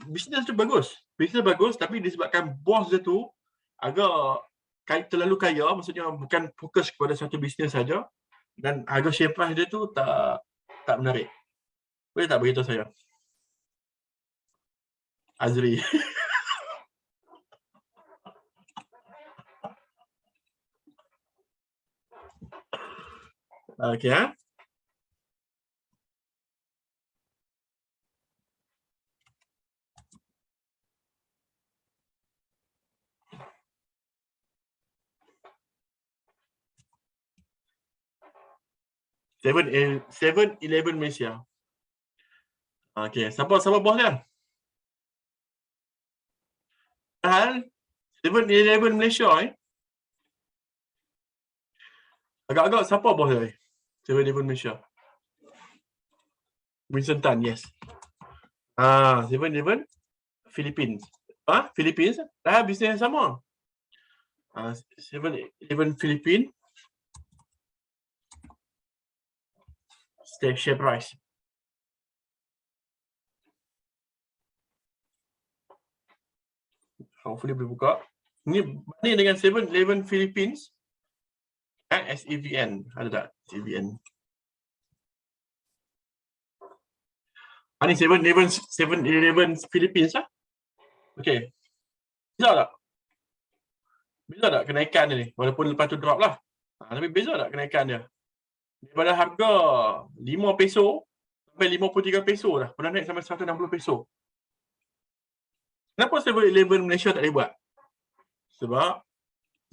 Bisnes tu bagus. Tapi disebabkan bos dia tu agak terlalu kaya, maksudnya bukan fokus kepada satu bisnes saja dan harga share price dia tu tak menarik. Boleh tak beritahu saya? Azri. Okay. 7-Eleven Malaysia. Okay, siapa bos dia? Padahal 7-Eleven Malaysia agak-agak siapa bos dia? 7-Eleven Malaysia. Winston Tan, yes. 7-Eleven Philippines. Philippines? Bisnes yang sama. 7-Eleven Philippines. Share price. Hopefully boleh buka. Ini banding dengan 7-Eleven Philippines. SEVN. Ada tak? SEVN. Ini 7-Eleven Philippines lah. Okay. Beza tak kenaikan dia ni? Walaupun lepas tu drop lah. Tapi beza tak kenaikan dia? Daripada harga 5 peso sampai 53 peso dah. Pernah naik sampai 160 peso. Kenapa 7-Eleven Malaysia tak boleh buat?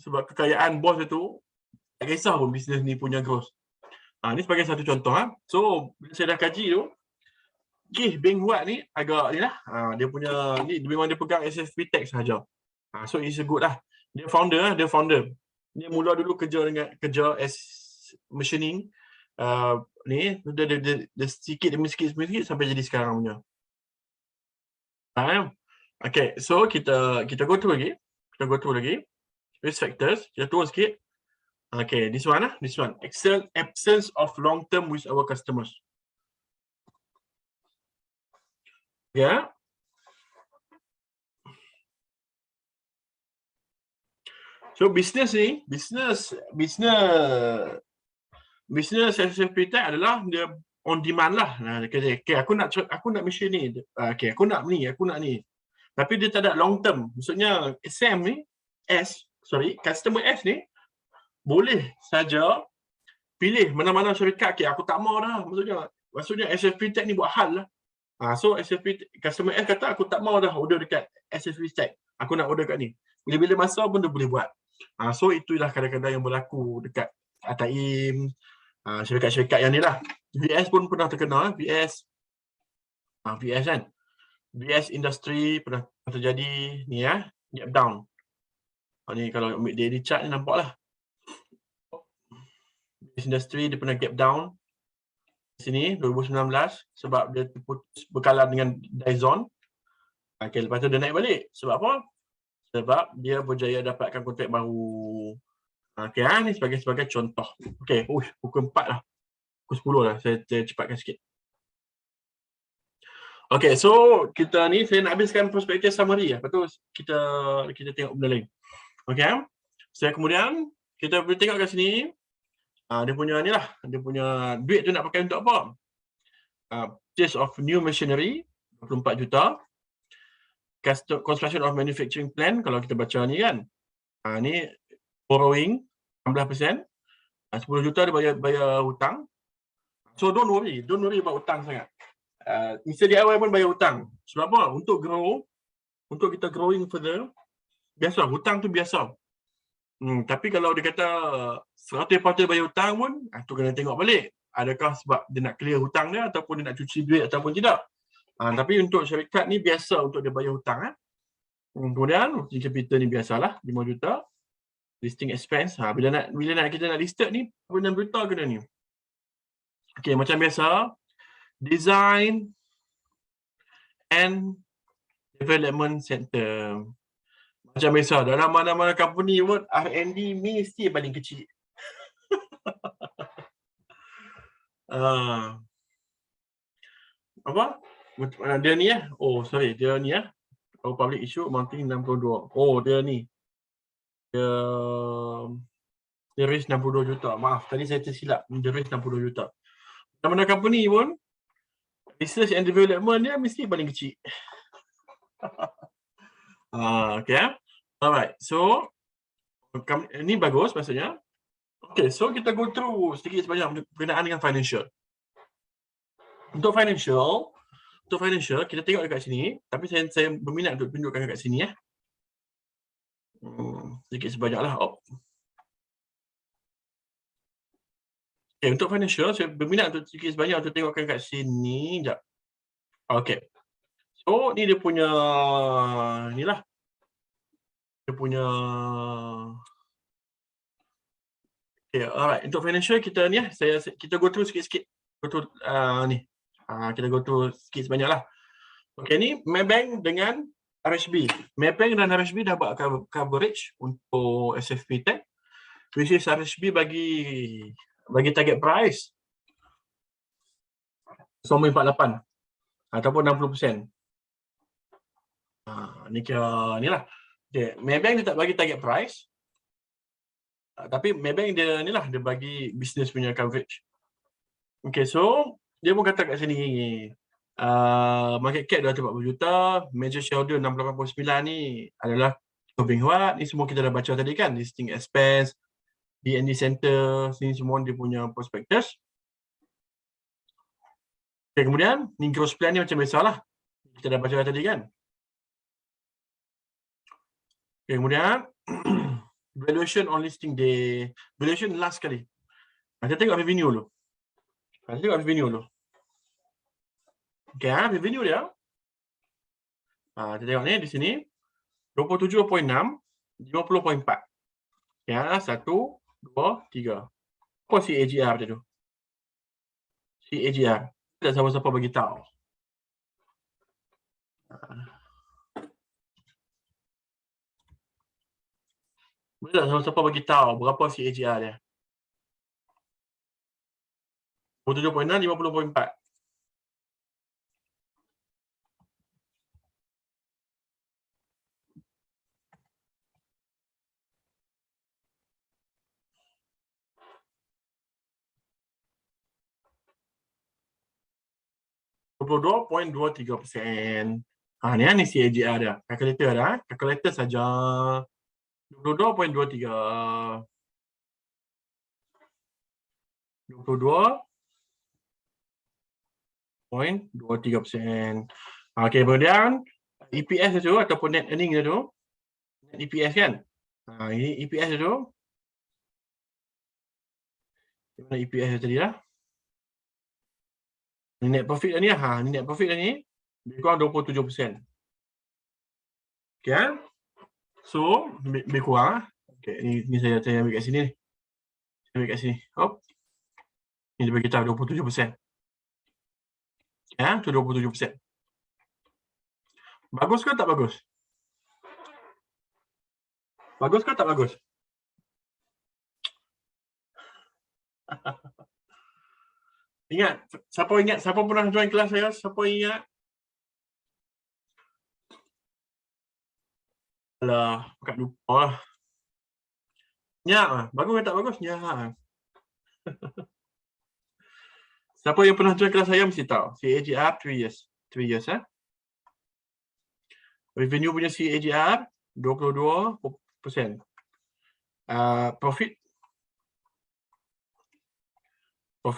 Sebab kekayaan bos itu tak kisah pun bisnes ni punya growth. Ni sebagai satu contoh. So, bila saya dah kaji tu, Beng Huat ni agak ni lah. Dia punya ni memang dia pegang SFP Tech sahaja. So it's a good lah. Dia founder. Dia mula dulu kerja as machining. Ni dia sikit demi sikit sampai jadi sekarang punya. Okay, so kita go through lagi. Risk factors, kita turun sikit. Okay, this one. Absence of long term with our customers. Yeah. So business SFP Tech adalah dia on demand lah. Okay, aku nak machine ni. Okay, aku nak ni. Tapi dia tak ada long term. Maksudnya customer S ni boleh saja pilih mana-mana syarikat. Okay, aku tak mau dah. Maksudnya SFP Tech ni buat hal lah. So customer S kata aku tak mau dah order dekat SFP Tech. Aku nak order kat ni. Bila-bila masa pun dia boleh buat. So itulah kadang-kadang yang berlaku dekat Ataim, syarikat-syarikat yang ni lah. VS pun pernah terkena. VS kan. VS Industry pernah terjadi ni gap down. Ni kalau ambil daily chart ni nampak lah. VS Industry dia pernah gap down sini 2019 sebab dia terputus berkalan dengan Dyson. Okay, lepas tu dia naik balik. Sebab apa? Sebab dia berjaya dapatkan kontrak baru. Okay, ni sebagai contoh. Okay, pukul 4 lah. Pukul 10 lah. Saya cepatkan sikit. Okay, so saya nak habiskan perspektif summary. Lepas tu kita tengok benda lain. Okay. Saya kemudian kita boleh tengok kat sini, dia punya ni lah, dia punya duit tu nak pakai untuk apa? Purchase of new machinery 24 juta. Construction of manufacturing plant, kalau kita baca ni kan. Ni borrowing 16%. 10 juta dia bayar hutang. So don't worry about hutang sangat. Mr. DIY pun bayar hutang. Sebab apa? Untuk grow, untuk kita growing further, biasa hutang tu biasa. Tapi kalau dia kata 100% bayar hutang pun, tu kena tengok balik. Adakah sebab dia nak clear hutang dia ataupun dia nak cuci duit ataupun tidak. Tapi untuk syarikat ni biasa untuk dia bayar hutang. Kemudian working capital ni biasalah 5 juta. Listing expense, bila kita nak listed ni 6 juta kena ni. Okey, macam biasa, design and development center. Macam biasa, dalam mana-mana company pun R&D mesti paling kecil. Apa? Dia ni dia ni public issue amounting 62. Dia ni. Dia raise 62 juta. Maaf, tadi saya tersilap. Dia raise 62 juta. Mana company pun, research and development dia mesti paling kecil. Okay. Alright. So, ini bagus maksudnya. Okay, so kita go through sedikit sebanyak berkenaan dengan financial. Untuk financial, kita tengok dekat sini. Tapi saya berminat untuk tunjukkan dekat sini ya. Sedikit sebanyak lah. Okay, untuk financial, saya berminat untuk sedikit sebanyak untuk tengokkan kat sini. Sekejap. Okay. So, ni dia punya inilah. Dia punya okay, alright. Untuk financial kita ni kita go through sikit-sikit. Ni. Kita go through sikit sebanyak lah. Okay, ni Maybank dengan RHB. Maybank dan RHB dah buat coverage untuk SFP Tech. Which is RHB bagi target price 9.48 ataupun 60%. Ni kira ni lah. Okay. Maybank dia tak bagi target price. Tapi Maybank dia ni lah, dia bagi business punya coverage. Okay, so dia pun kata kat sini market cap 240 juta, major shareholder 689 ni adalah Tobing Huat. Ni semua kita dah baca tadi kan, listing expense, D&D center, sini semua dia punya prospectus. Okay, kemudian ni growth plan ni macam biasalah. Kita dah baca tadi kan. Okay, kemudian valuation on listing day, valuation last kali. Kita tengok revenue dulu. Okay, revenue dia. Kita tengok ni di sini 27.6, 50.4. Ya, 1, 2, 3. Apa CAGR dia tu? CAGR. Tak siapa-siapa bagi tahu. Boleh tak siapa-siapa bagi tahu berapa CAGR dia? 27.6, 50.4. %22.23%. Ni CAGR dia. Kalkulator dah. Kalkulator saja. 22.23. 22.23%. Okey, kemudian EPS tu ataupun net earning dia tu. Net EPS kan? Ini EPS dia tu. Mana EPS dia tadi lah? Ni net profit dah ni lah. Ni net profit dah ni. Lebih kurang 27%. Okay kan? So, lebih kurang lah. Okay, ni saya ambil kat sini ni. Saya ambil kat sini. Ni dia bagi tahu 27%. Ya, tu 27%. Bagus ke tak bagus? Bagus ke tak bagus? Ingat, siapa pernah join kelas saya? Siapa ingat? Alah, bukan lupa lah. Ya, bagus ke tak bagus? Ya. Siapa yang pernah join kelas saya mesti tahu. CAGR 3 years. 3 years, eh? Revenue punya CAGR 22%. Profit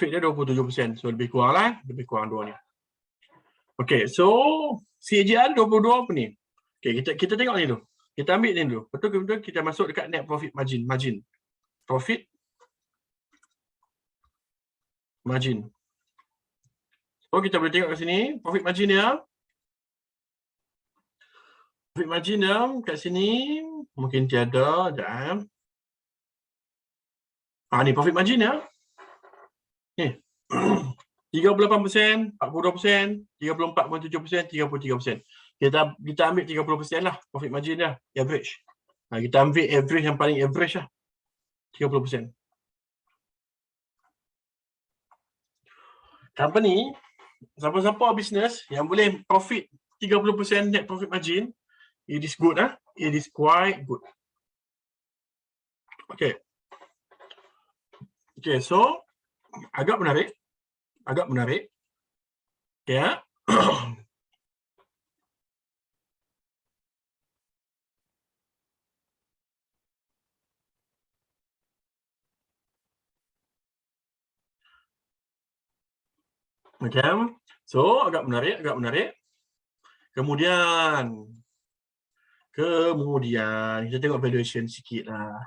dia 27%. So lebih kurang lah, lebih kurang dua ni. Okay, so CAGR 22 apa ni? Okay, kita tengok ni dulu. Kita ambil ni dulu. Betul kita masuk dekat net profit margin. Profit margin. So kita boleh tengok kat sini, profit margin dia. Profit margin dia kat sini mungkin tiada, sekejap. Ni profit margin dia. Ni. 38%, 42%, 34.7%, 33%. Kita ambil 30% lah profit margin dia, average. Kita ambil average yang paling average lah. 30%. Company, siapa-siapa business yang boleh profit 30% net profit margin, it is good lah. It is quite good. Okay. Okay, so agak menarik. Okay, ya. Okay. So agak menarik. Kemudian kita tengok valuation sikit lah.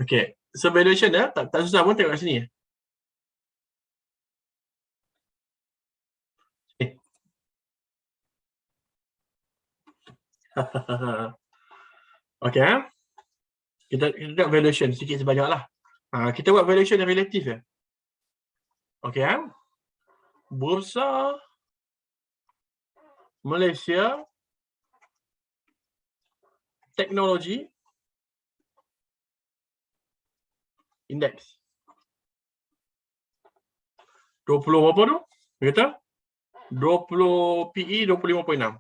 Okay. So valuation dah tak susah pun tengok kat sini. Okay. Kita tengok valuation sikit sebanyak lah. Kita buat valuation yang relatif ya. Okay. Bursa Malaysia Teknologi Index. 20 berapa tu? Kata 20 PE 25.6.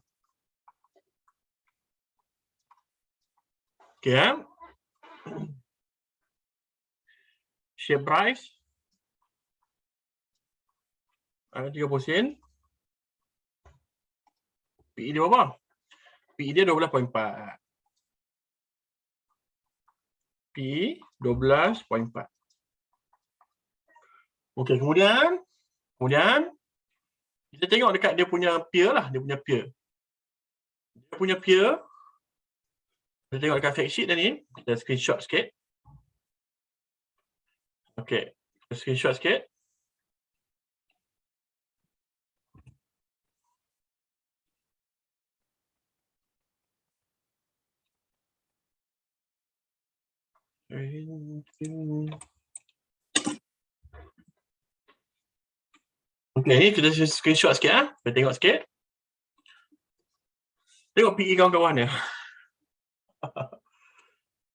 Okay. Share price 30 sen. PE dia berapa? PE dia 12.4. PE 12.4. Okey, kemudian kita tengok dekat dia punya peer lah, dia punya peer. Kita tengok dekat fact sheet ni, kita screenshot sikit. Okey, kita screenshot sikit. Okey, ni kita screenshot sikit ah. Kita tengok sikit. Tengok PE kawan-kawan dia.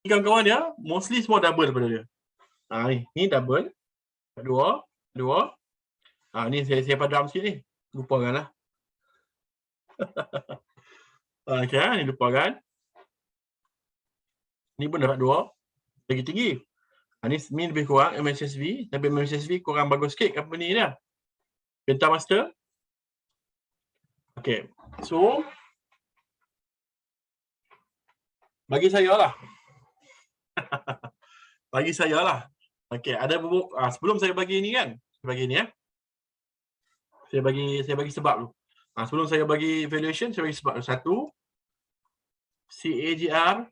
PE kawan-kawan dia mostly semua double daripada dia. Ni double. Dua. Ni saya padam sikit ni. Lupakanlah. Okey, ni lupakan. Ni pun dapat 2. Lagi tinggi. Ni lebih kurang MSSV, tapi MSSV kurang bagus sikit company dia. Pentamaster. Okey. So bagi saya lah. Okey, ada sebelum saya bagi ni kan. Bagi ni ya. Saya bagi sebab dulu. Sebelum saya bagi valuation, saya bagi sebab dulu. Satu, CAGR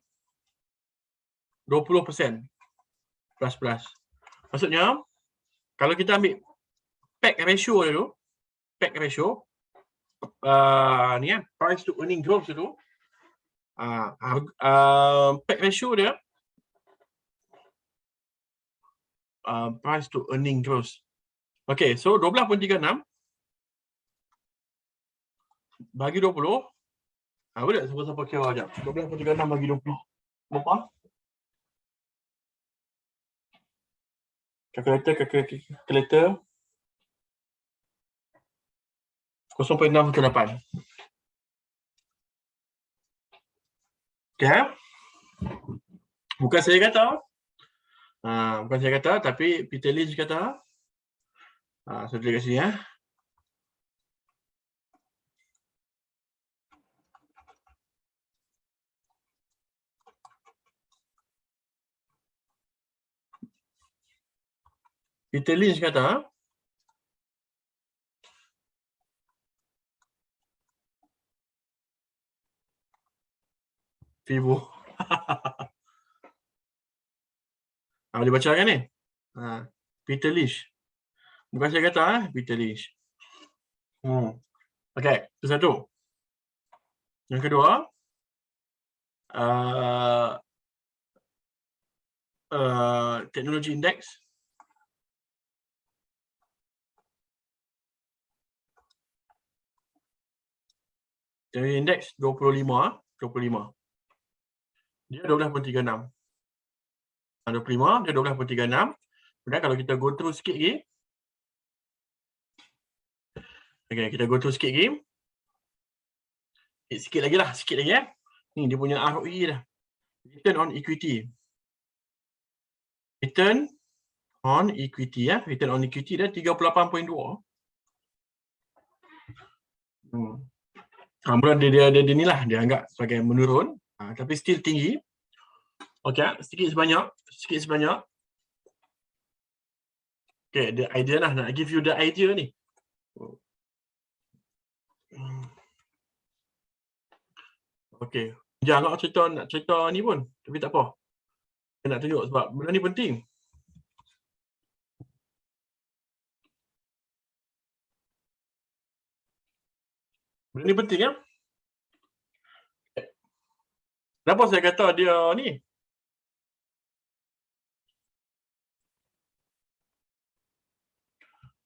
20% plus. Maksudnya, kalau kita ambil PEG ratio dulu, ni kan, price to earning growth dulu. PEG ratio dia, price to earning growth. Okay, so 12.36 bagi 20. Boleh siapa-siapa kira sekejap. 12.36 bagi 20. Berapa? Kalkulator. 0.618. Okay. Bukan saya kata. Bukan saya kata, tapi Peter Lynch kata. So dia kat sini ya. Peter Lynch kata, Fibo. Boleh baca kan ni? Peter Lynch. Bukan saya kata, Peter Lynch. Okey, itu satu. Yang kedua, teknologi indeks. Teknologi indeks 25. Dia 12.36. 25, dia 12.36. Kemudian kalau kita go through sikit lagi. Okey, kita go through sikit lagi. Sikit lagi lah, sikit lagi. Ni dia punya ROE dah. Return on equity. Return on equity ya. Return on equity dia 38.2. Kemudian dia ni lah, dia anggap sebagai menurun. Tapi still tinggi. Okey, sikit sebanyak. Okey, the idea lah, nak give you the idea ni. Okey, jangan nak cerita ni pun, tapi tak apa. Saya nak tunjuk sebab benda ni penting. Benda ni penting ya. Kenapa saya kata dia ni?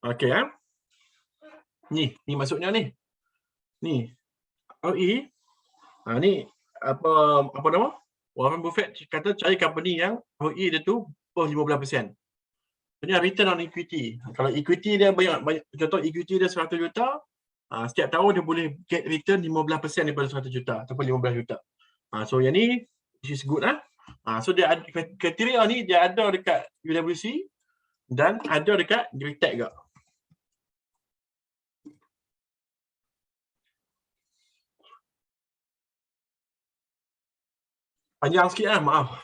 Okey ya. Ni maksudnya ni. Ni. ROE. Ni apa nama? Warren Buffett kata cari company yang ROE dia tu 15%. Ini return on equity. Kalau equity dia banyak, contoh equity dia 100 juta, setiap tahun dia boleh get return 15% daripada 100 juta ataupun 15 juta. So yang ni which is good lah. So dia ada kriteria ni, dia ada dekat UWC dan ada dekat Greentech juga. Panjang sikit lah, maaf.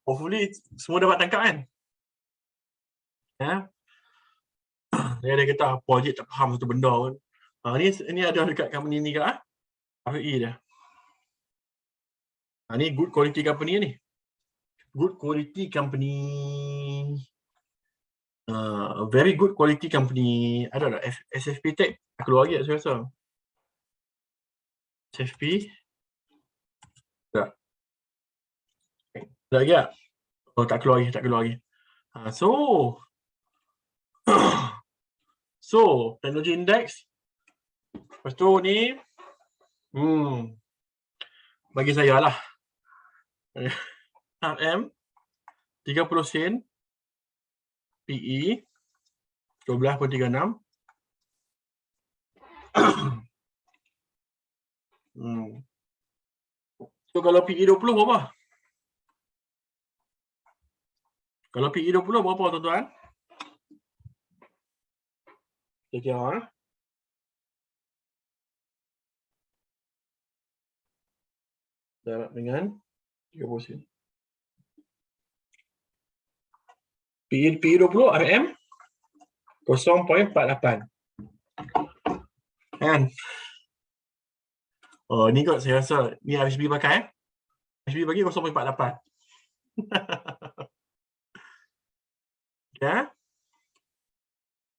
Hopefully semua dapat tangkap kan. Dia kata apa je tak faham satu benda pun. Ni ada dekat company ni ke ROE dia. Ni good quality company ni. Good quality company. Very good quality company. Ada tak SFP tag? Keluar lagi tak saya rasa. SFP. Tak. Tak lagi tak? Oh, tak keluar lagi. So, teknologi indeks. Lepas tu ni, bagi saya lah. RM 30 sen. PE 12.36. So kalau PE 20 berapa? Kalau PE 20 berapa tuan-tuan? Kita kira. Darab dengan 30 sen. PE 20 RM 0.48. Kan? Oh, ni kot saya rasa ni RSB pakai. RSB bagi 0.48. Ya.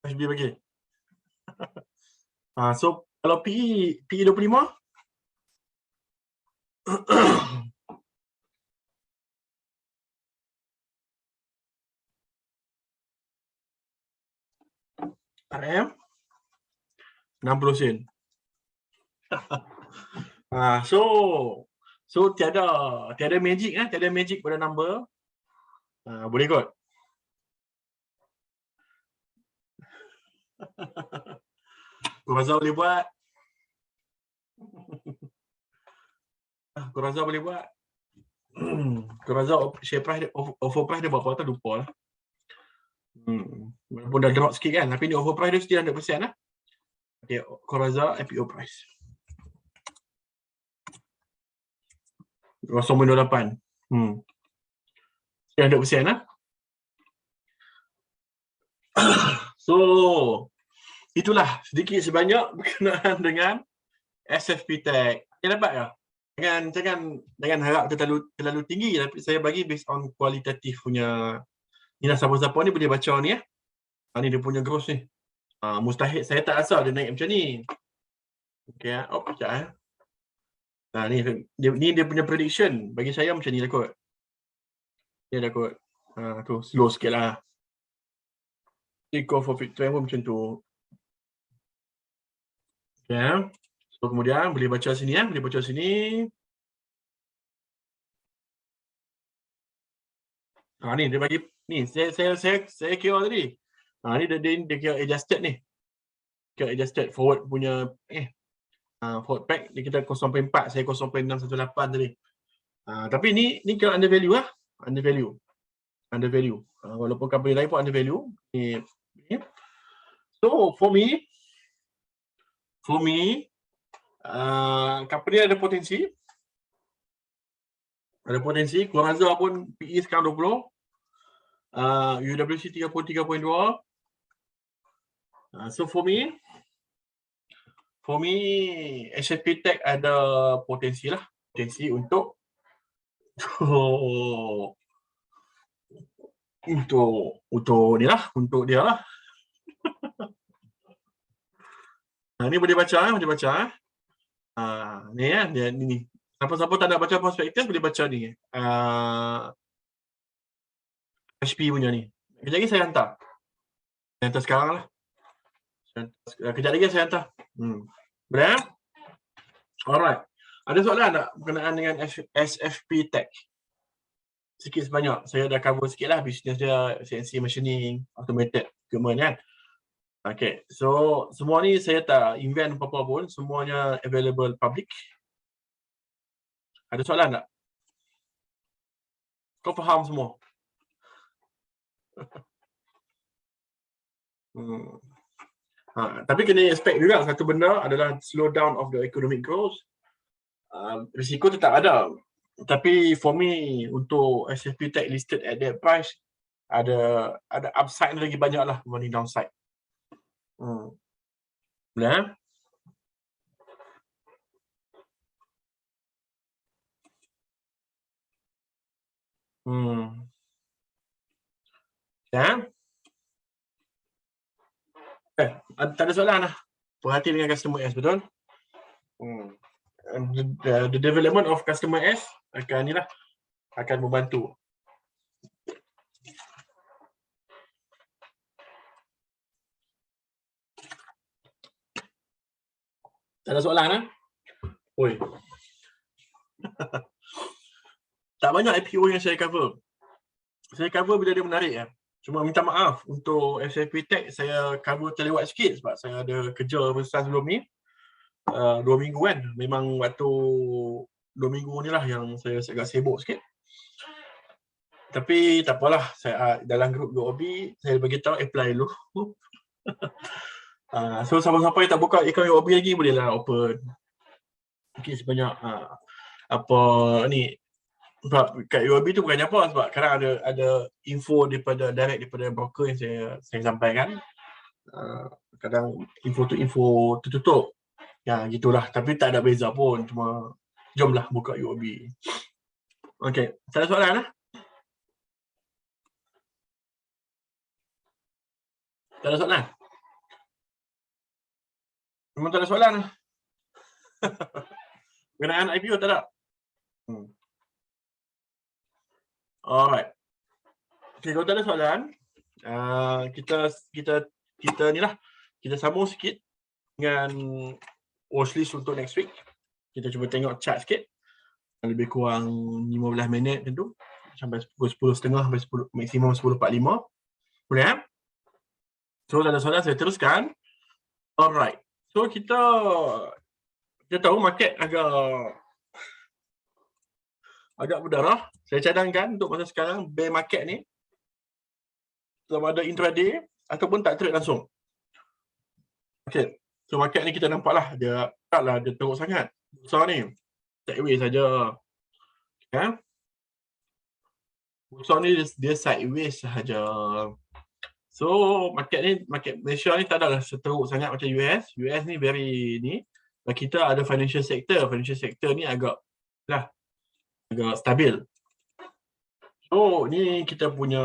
RSB bagi. So kalau PE 25 RM 60 sen. So tiada magic tiada magic pada number. Boleh kot. Kurasa boleh buat. Kurasa boleh buat. Kau rasa share price dia, offer price dia berapa tu lupa lah. Walaupun dah drop sikit kan, tapi ni offer price dia still 100% lah. Okay, Coraza IPO price 0.28. Still 100% lah. So, itulah sedikit sebanyak berkenaan dengan SFP Tech. Yang dapat ke? Jangan harap terlalu tinggi, tapi saya bagi based on kualitatif punya. Ni lah, siapa-siapa ni boleh baca ni ya. Ni dia punya growth ni. Mustahil saya tak rasa dia naik macam ni. Okey, sekejap ni dia punya prediction. Bagi saya macam ni lah kot. Dia dah kot. Tu slow sikit lah. Equal for fit trend pun macam tu. Okay. So kemudian boleh baca sini ya, boleh baca sini. Ni dia bagi ni saya kira tadi. Ni dia kira adjusted ni. Kira adjusted forward punya forward pack dia kita 0.4, saya 0.618 tadi. Tapi ni kira under value lah. Under value. Walaupun company lain pun under value. Ni. So for me company ada potensi. Coraza pun PE sekarang 20. UWC 33.2. So for me SFP Tech ada potensi untuk ni lah, untuk dia lah. Ni boleh baca. Ni ya, ni. Siapa-siapa tak nak baca prospektus boleh baca ni. HP punya ni. Kejap lagi saya hantar. Saya hantar sekarang lah. Kejap lagi saya hantar. Boleh? Alright. Ada soalan tak berkenaan dengan SFP Tech? Sikit sebanyak. Saya dah cover sikit lah bisnes dia, CNC machining, automated equipment kan. Okay. So, semua ni saya tak invent apa-apa pun. Semuanya available public. Ada soalan tak? Kau faham semua? Tapi kena expect juga satu benda adalah slow down of the economic growth. Risiko tetap ada. Tapi for me, untuk SFP Tech listed at that price, ada upside lagi banyak lah berbanding downside. Boleh? Ya? Tak ada soalan lah. Perhati dengan customer S, betul? The development of customer S akan membantu. Tak ada soalan lah? Oi. Tak banyak IPO yang saya cover. Saya cover bila dia menarik ya. Cuma minta maaf untuk SFP Tech saya cover terlewat sikit sebab saya ada kerja besar sebelum ni. 2 minggu kan. Memang waktu 2 minggu ni lah yang saya agak sibuk sikit. Tapi tak apalah, saya dalam grup UOB saya beritahu apply dulu. So siapa-siapa yang tak buka akaun UOB lagi bolehlah open. Mungkin sebanyak apa ni, sebab kat UOB tu bukannya apa, sebab kadang ada info direct daripada broker yang saya sampaikan. Kadang info tertutup. Ya gitulah, tapi tak ada beza pun, cuma jomlah buka UOB. Okey, tak ada soalan lah? Tak ada soalan? Memang tak ada soalan lah. Berkenaan IPO tak ada? Alright. Okay, kalau tak ada soalan, kita ni lah, kita sambung sikit dengan watchlist untuk next week. Kita cuba tengok chart sikit. Lebih kurang 15 minit tentu. Sampai pukul 10.30 sampai 10, maksimum 10.45. Boleh kan? So, tak ada soalan, saya teruskan. Alright. So, kita tahu market agak agak berdarah. Saya cadangkan untuk masa sekarang bear market ni sama ada intraday ataupun tak trade langsung. Okey. So market ni kita nampak lah dia taklah dia teruk sangat. Besar ni. Sideways saja. Ya. Besar ni dia sideways sahaja. So market Malaysia ni tak adalah seteruk sangat macam US. US ni very ni. Dan kita ada financial sector. Financial sector ni agak stabil. So ni kita punya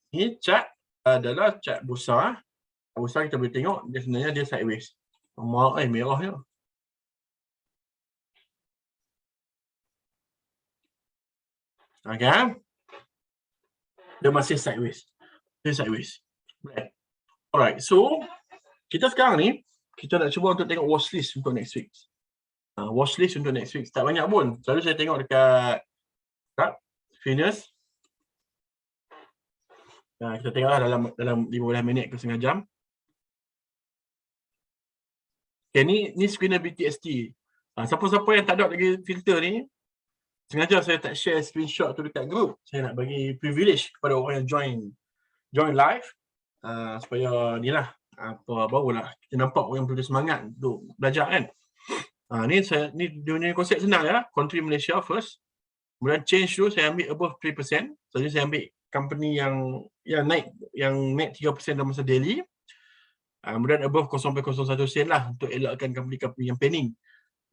ni chart adalah chart bursa. Bursa kita boleh tengok dia sebenarnya dia sideways. Merahnya. Okay. Dia masih sideways. Dia sideways. Alright. So kita sekarang ni kita nak cuba untuk tengok watch list untuk next week. Watch list untuk next week tak banyak pun. Selalu saya tengok dekat Venus. Kita tengoklah dalam 15 minit ke setengah jam. Okay, ni screener BTST. Siapa-siapa yang tak ada lagi filter ni, sengaja saya tak share screenshot tu dekat group. Saya nak bagi privilege kepada orang yang join live supaya ni lah barulah kita nampak orang yang betul semangat untuk belajar kan. Ni dia punya konsep senang ya. Country Malaysia first. Kemudian change tu saya ambil above 3%. Jadi saya ambil company yang naik 3% dalam masa daily. Kemudian above 0.01 sen lah untuk elakkan company-company yang pending.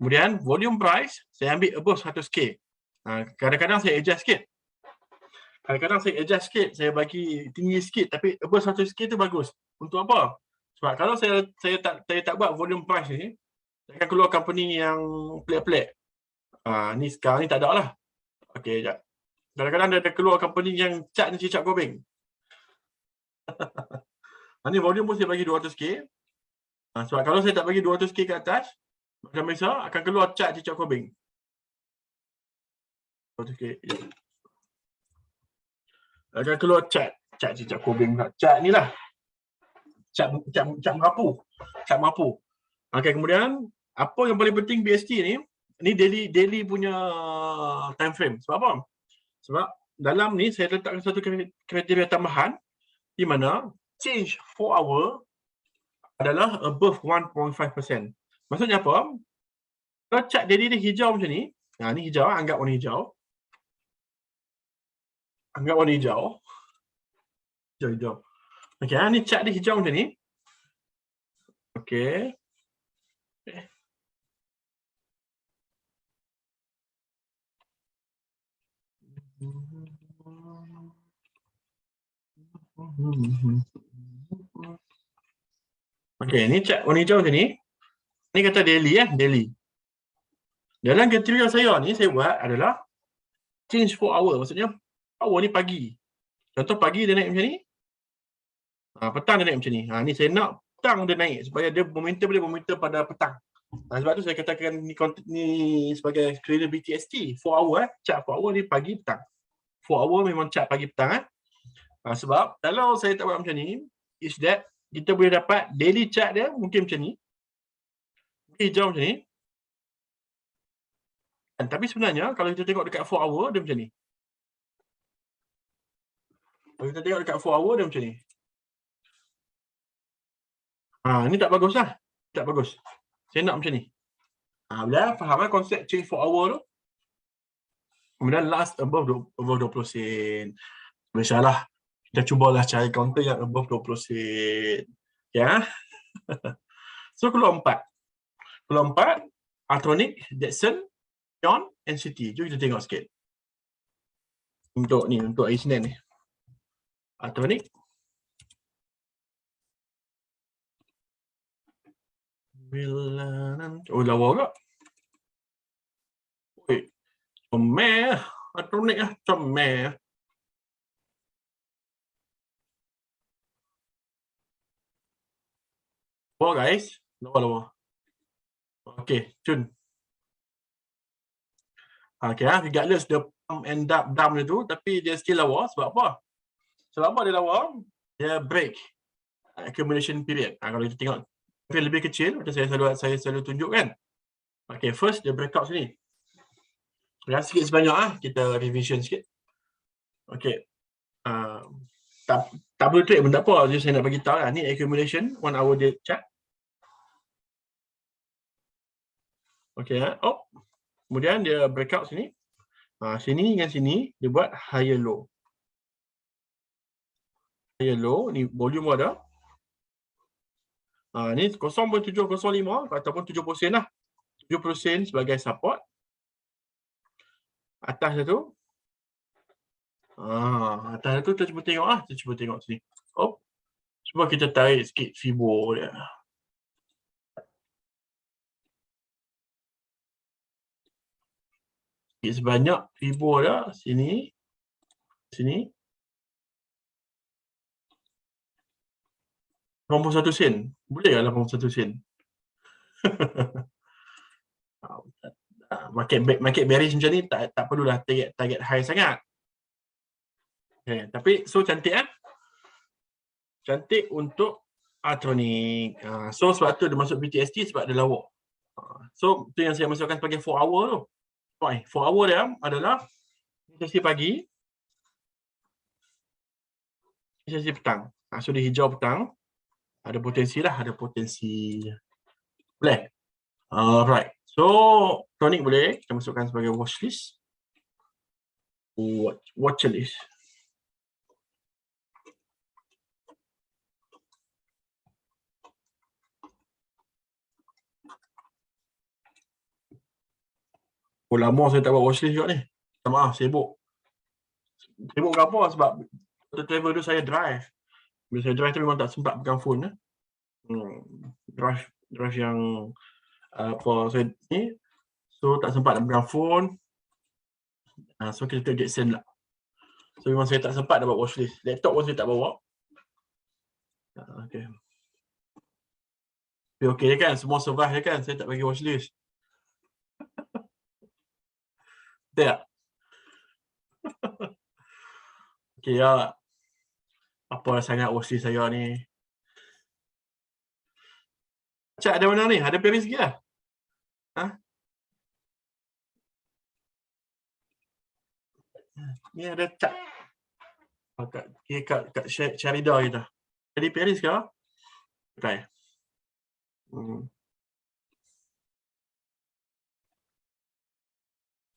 Kemudian volume price saya ambil above 100k. Kadang-kadang saya adjust sikit. Saya bagi tinggi sikit tapi above 100k tu bagus. Untuk apa? Sebab kalau saya tak buat volume price ni, saya akan keluar company yang pelik-pelik. Ni sekarang ni tak ada lah. Okey, sekejap. Kadang-kadang dia ada keluar company yang cat ni cicak gobeng. Ni volume pun saya bagi 200k. Sebab kalau saya tak bagi 200k ke atas, macam biasa akan keluar cat cicak gobeng. 200k. Akan keluar cat cicak gobeng. Cat ni lah. Cat merapu. Okey, kemudian apa yang paling penting BST ni daily punya time frame. Sebab apa? Sebab dalam ni saya letakkan satu kriteria tambahan di mana change 4 hour adalah above 1.5%. Maksudnya apa? Kalau chart daily ni hijau macam ni, ni hijau, anggap warna hijau. Hijau. Okey, ni chart dia hijau macam ni. Okey. Okey, ni chart warna hijau macam ni. Ni kata daily daily. Dalam kriteria saya ni saya buat adalah change 4 hour. Maksudnya hour ni pagi. Contoh pagi dia naik macam ni. Petang dia naik macam ni. Ni saya nak petang dia naik supaya dia boleh momentum pada petang. Sebab tu saya katakan ni sebagai screener BTST 4 hour chart 4 hour ni pagi petang. 4 hour memang chart pagi petang sebab kalau saya tak buat macam ni is that kita boleh dapat daily chart dia mungkin macam ni. Hijau macam ni. Tapi sebenarnya kalau kita tengok dekat 4 hour dia macam ni. Kalau kita tengok dekat 4 hour dia macam ni. Ni tak bagus lah. Tak bagus. Saya nak macam ni. Bila faham konsep change 4 hour tu. Kemudian last above 20 sen. Biasalah. Kita cubalah cari counter yang above 20 sen. Ya. So keluar 4. Artronic, Dexon, Ion, NCT. Jom kita tengok sikit. Untuk hari Senin ni. Artronic. Lawa ke? Comel. Artronic lah. Comel. Lawa guys. Lawa. Okay, cun. Okay, regardless the pump and dump dia tu, tapi dia still lawa. Sebab apa? Selama dia lawa, dia break accumulation period. Kalau kita tengok lebih kecil, macam saya selalu tunjuk kan. Okay, first dia breakout sini. Yang sikit sebanyak kita revision sikit. Okey. Tak perlu trade pun tak apa. Jadi saya nak bagi tahu lah. Ni accumulation 1 hour dia chart. Okey oh. Kemudian dia breakout sini. Sini dengan sini dia buat higher low. Higher low ni volume ada. Ni 0.705 ataupun 70% lah. 70% sebagai support. Atas tu. Atas tu kita cuba tengok Kita cuba tengok sini. Oh. Cuba kita tarik sikit Fibo dia. Sikit sebanyak Fibo dia sini. Sini. 81 sen. Boleh lah 81 sen. Market bearish macam ni tak perlulah target high sangat. Okay, tapi so cantik Cantik untuk Artronic. So sebab tu dia masuk BTST sebab dia lawak. So tu yang saya masukkan sebagai 4 hour tu. 4 hour dia adalah sesi pagi, sesi petang. So dia hijau petang. Ada potensi lah, ada potensi. Boleh? Alright. So Artronic boleh kita masukkan sebagai watch list. Watch list. Lama saya tak buat watchlist juga ni. Minta maaf, sibuk. Sibuk ke apa? Sebab travel tu saya drive. Bila saya drive tu memang tak sempat pegang phone. Drive yang apa saya ni. So tak sempat nak pegang phone. So kita take Jackson lah. So memang saya tak sempat nak buat watchlist. Laptop pun saya tak bawa. Okay. Okay kan? Semua survive kan? Saya tak bagi watchlist. Betul tak? Okay ya. Apa sangat watchlist saya ni. Cak ada mana ni? Ada Paris ke? Ni ada cak. Kat Sharida kita. Jadi Paris ke? Okay.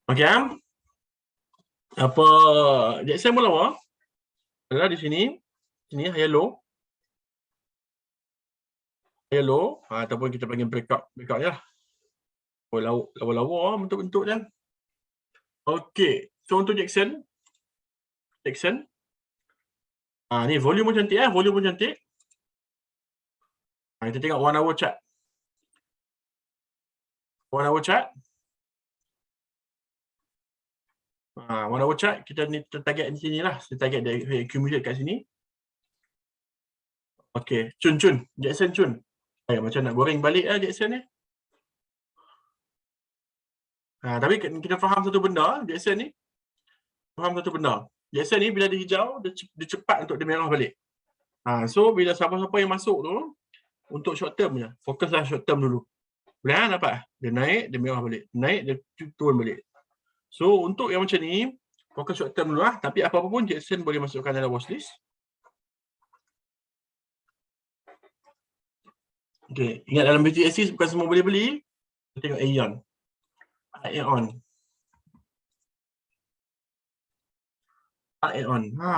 Okay. Apa Jackson pun lawa. Adalah di sini. Sini yellow. Yellow. Ataupun kita panggil breakout je lah. Lawa-lawa bentuk-bentuk dia. Okay. So untuk Jackson. Ni volume pun cantik Volume pun cantik. Kita tengok 1 hour chart. 1 hour chart. 1 hour chart kita ni target di sini lah. Saya target dia accumulate kat sini. Okay, Cun. Jackson Cun. Macam nak goreng balik Jackson ni. Tapi kita faham satu benda Jackson ni. Jackson ni bila dia hijau, dia cepat untuk dia merah balik. So bila siapa-siapa yang masuk tu, untuk short term je. Fokuslah short term dulu. Boleh dapat? Dia naik, dia merah balik. Naik, dia turun balik. So untuk yang macam ni, fokus short term dulu lah. Tapi apa-apa pun Jackson boleh masukkan dalam watchlist. Okay, ingat dalam BTSC bukan semua boleh beli. Kita tengok Aeon.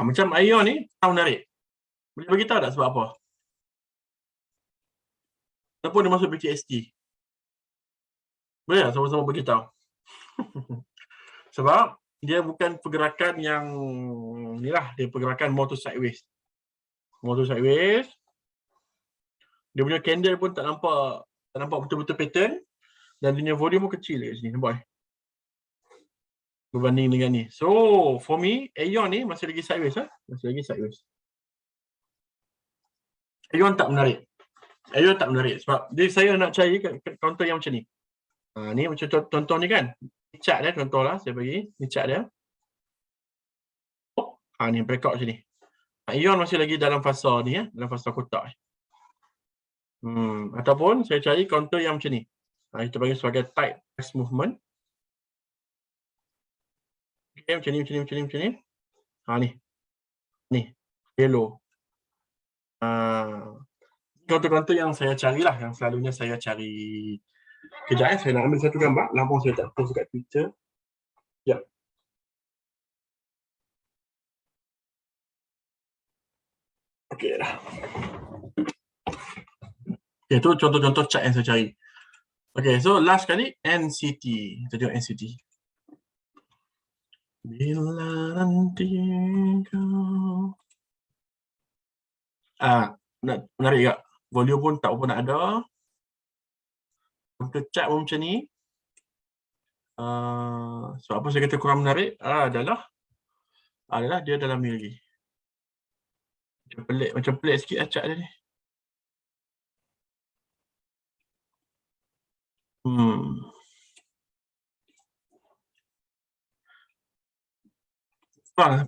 Macam Aeon ni, tahu menarik. Boleh bagi tahu tak sebab apa? Ataupun dia masuk BTST. Boleh tak sama-sama bagi tahu? Sebab dia bukan pergerakan yang ni lah, dia pergerakan more to sideways. Dia punya candle pun tak nampak betul-betul pattern dan dia punya volume pun kecil kat sini, nampak berbanding dengan ni. So, for me, Aeon ni masih lagi sideways Aeon tak menarik sebab saya nak cari counter yang macam ni. Ni macam contoh ni kan. Ni chart dia, contohlah saya bagi. Ni chart dia. Ni breakout macam ni. Aeon masih lagi dalam fasa ni dalam fasa kotak. Ataupun saya cari counter yang macam ni. Kita bagi sebagai tight price movement. Okay, macam ni. Ni. Ni. Yellow. Contoh-contoh yang saya carilah, yang selalunya saya cari. Kejap saya nak ambil satu gambar. Lama saya tak post kat Twitter. Ya. Okey dah. Okay, tu contoh-contoh chart yang saya cari. Okay, so last kali NCT. Kita tengok NCT. Bila nanti kau... menarik tak? Volume pun tak apa nak ada. Untuk chart pun macam ni. So apa saya kata kurang menarik? Adalah dia dalam ni lagi. Macam pelik sikit lah chart dia ni.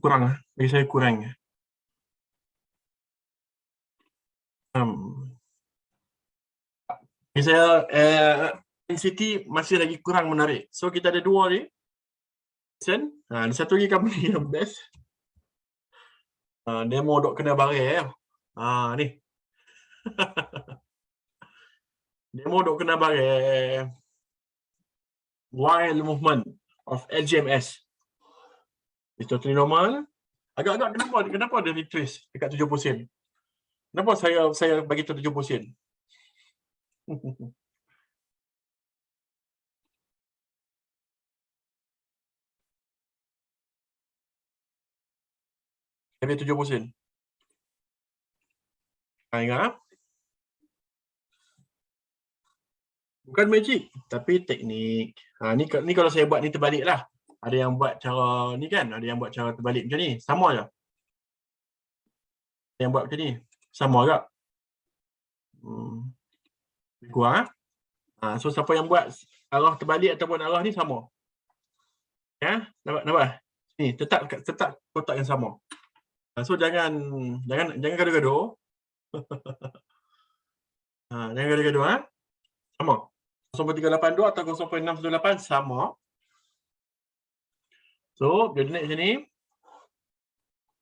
Kurang lah. Bagi saya kurang. Bagi saya NCT masih lagi kurang menarik. So kita ada dua ni. Ada satu lagi company yang best. Demo dok kena barang. Ni. Demo dok kena barang. Wild movement of LGMS. It's totally normal. Agak-agak kenapa ada retrace dekat 70 sen? Kenapa saya bagi tu 70 sen? Saya 70 sen. Ingat? Bukan magic, tapi teknik. Ni kalau saya buat ni terbalik lah. Ada yang buat cara ni kan, ada yang buat cara terbalik macam ni. Sama je. Ada yang buat macam ni. Sama juga. Kurang. So siapa yang buat arah terbalik ataupun arah ni sama. Ya, nampak? Ni tetap kotak yang sama. So jangan gaduh-gaduh. Jangan gaduh-gaduh sama. 0.382 atau 0.618 sama. So dia naik macam ni.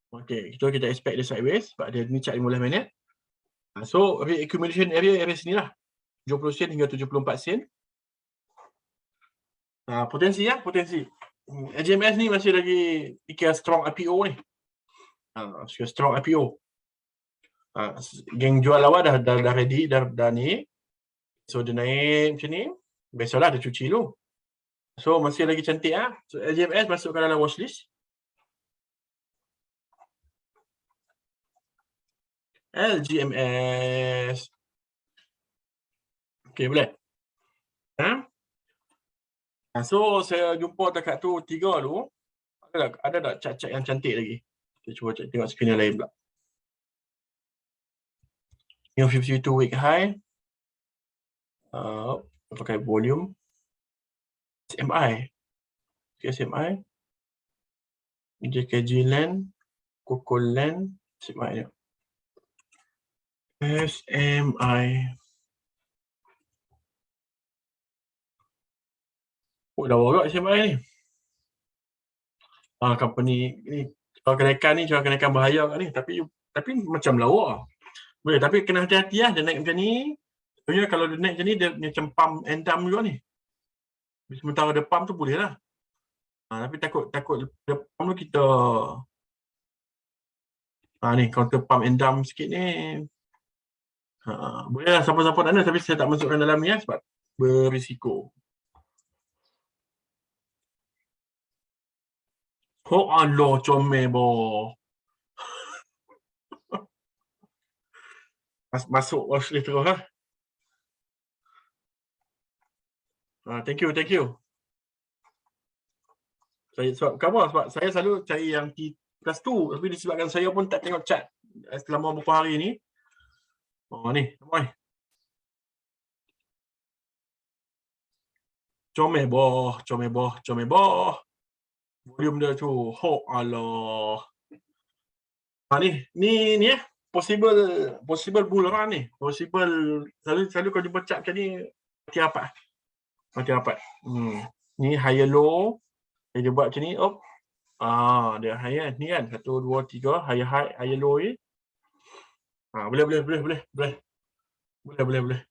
Okey, kita expect dia sideways sebab dia ni chart 15 minit. So accumulation area sini lah. 70 sen hingga 74 sen. Potensi. LGMS ni masih lagi kira strong IPO ni. Strong IPO. Geng jual awal dah ready, dah ni. So dia naik macam ni. Biasalah dia cuci dulu. So masih lagi cantik So LGMS masukkan dalam watchlist. LGMS. Okey, boleh. So saya jumpa dekat tu 3 tu. Ada tak cat-cat yang cantik lagi? Kita cuba tengok screen yang lain pula. New 52 week high. Pakai volume. SMI. JKG Land. Coco Land. SMI. Dah warak SMI ni. Company ni cara kenaikan bahaya kat ni, tapi macam lawa. Boleh, tapi kena hati-hati dia naik macam ni. Sebenarnya kalau dia naik macam ni dia macam pump and dump juga ni. Sementara dia pump tu boleh lah. Tapi takut dia pump tu kita ni counter pump and dump sikit ni. Boleh lah siapa-siapa nak tapi saya tak masukkan dalam ni sebab berisiko. Allah, comel boh. Masuk watchlist terus lah. Thank you. Sebab saya selalu cari yang T+2 tapi disebabkan saya pun tak tengok chart selama beberapa hari ni. Ni, nampak ni. Comel boh. Volume dia tu. Allah. Ni possible bull run ni. Possible selalu kau jumpa chart macam ni mati rapat. Ni higher low. Dia buat macam ni. Dia high kan. Ni kan 1 2 3 higher high, higher low ni. Boleh. Boleh.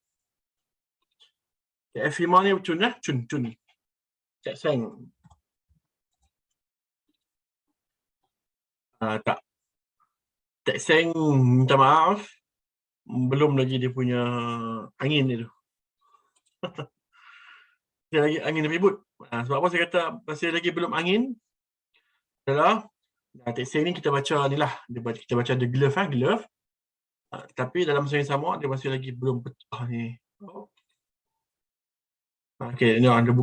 F5 ni cun lah, cun. Cak seng. Tak. Cak seng minta maaf. Belum lagi dia punya angin dia tu. Dia lagi angin ribut. Sebab apa saya kata masih lagi belum angin? Adalah cak seng ni kita baca ni lah. Kita baca the glove glove. Tapi dalam masa yang sama dia masih lagi belum pecah ni. Okey, ni dia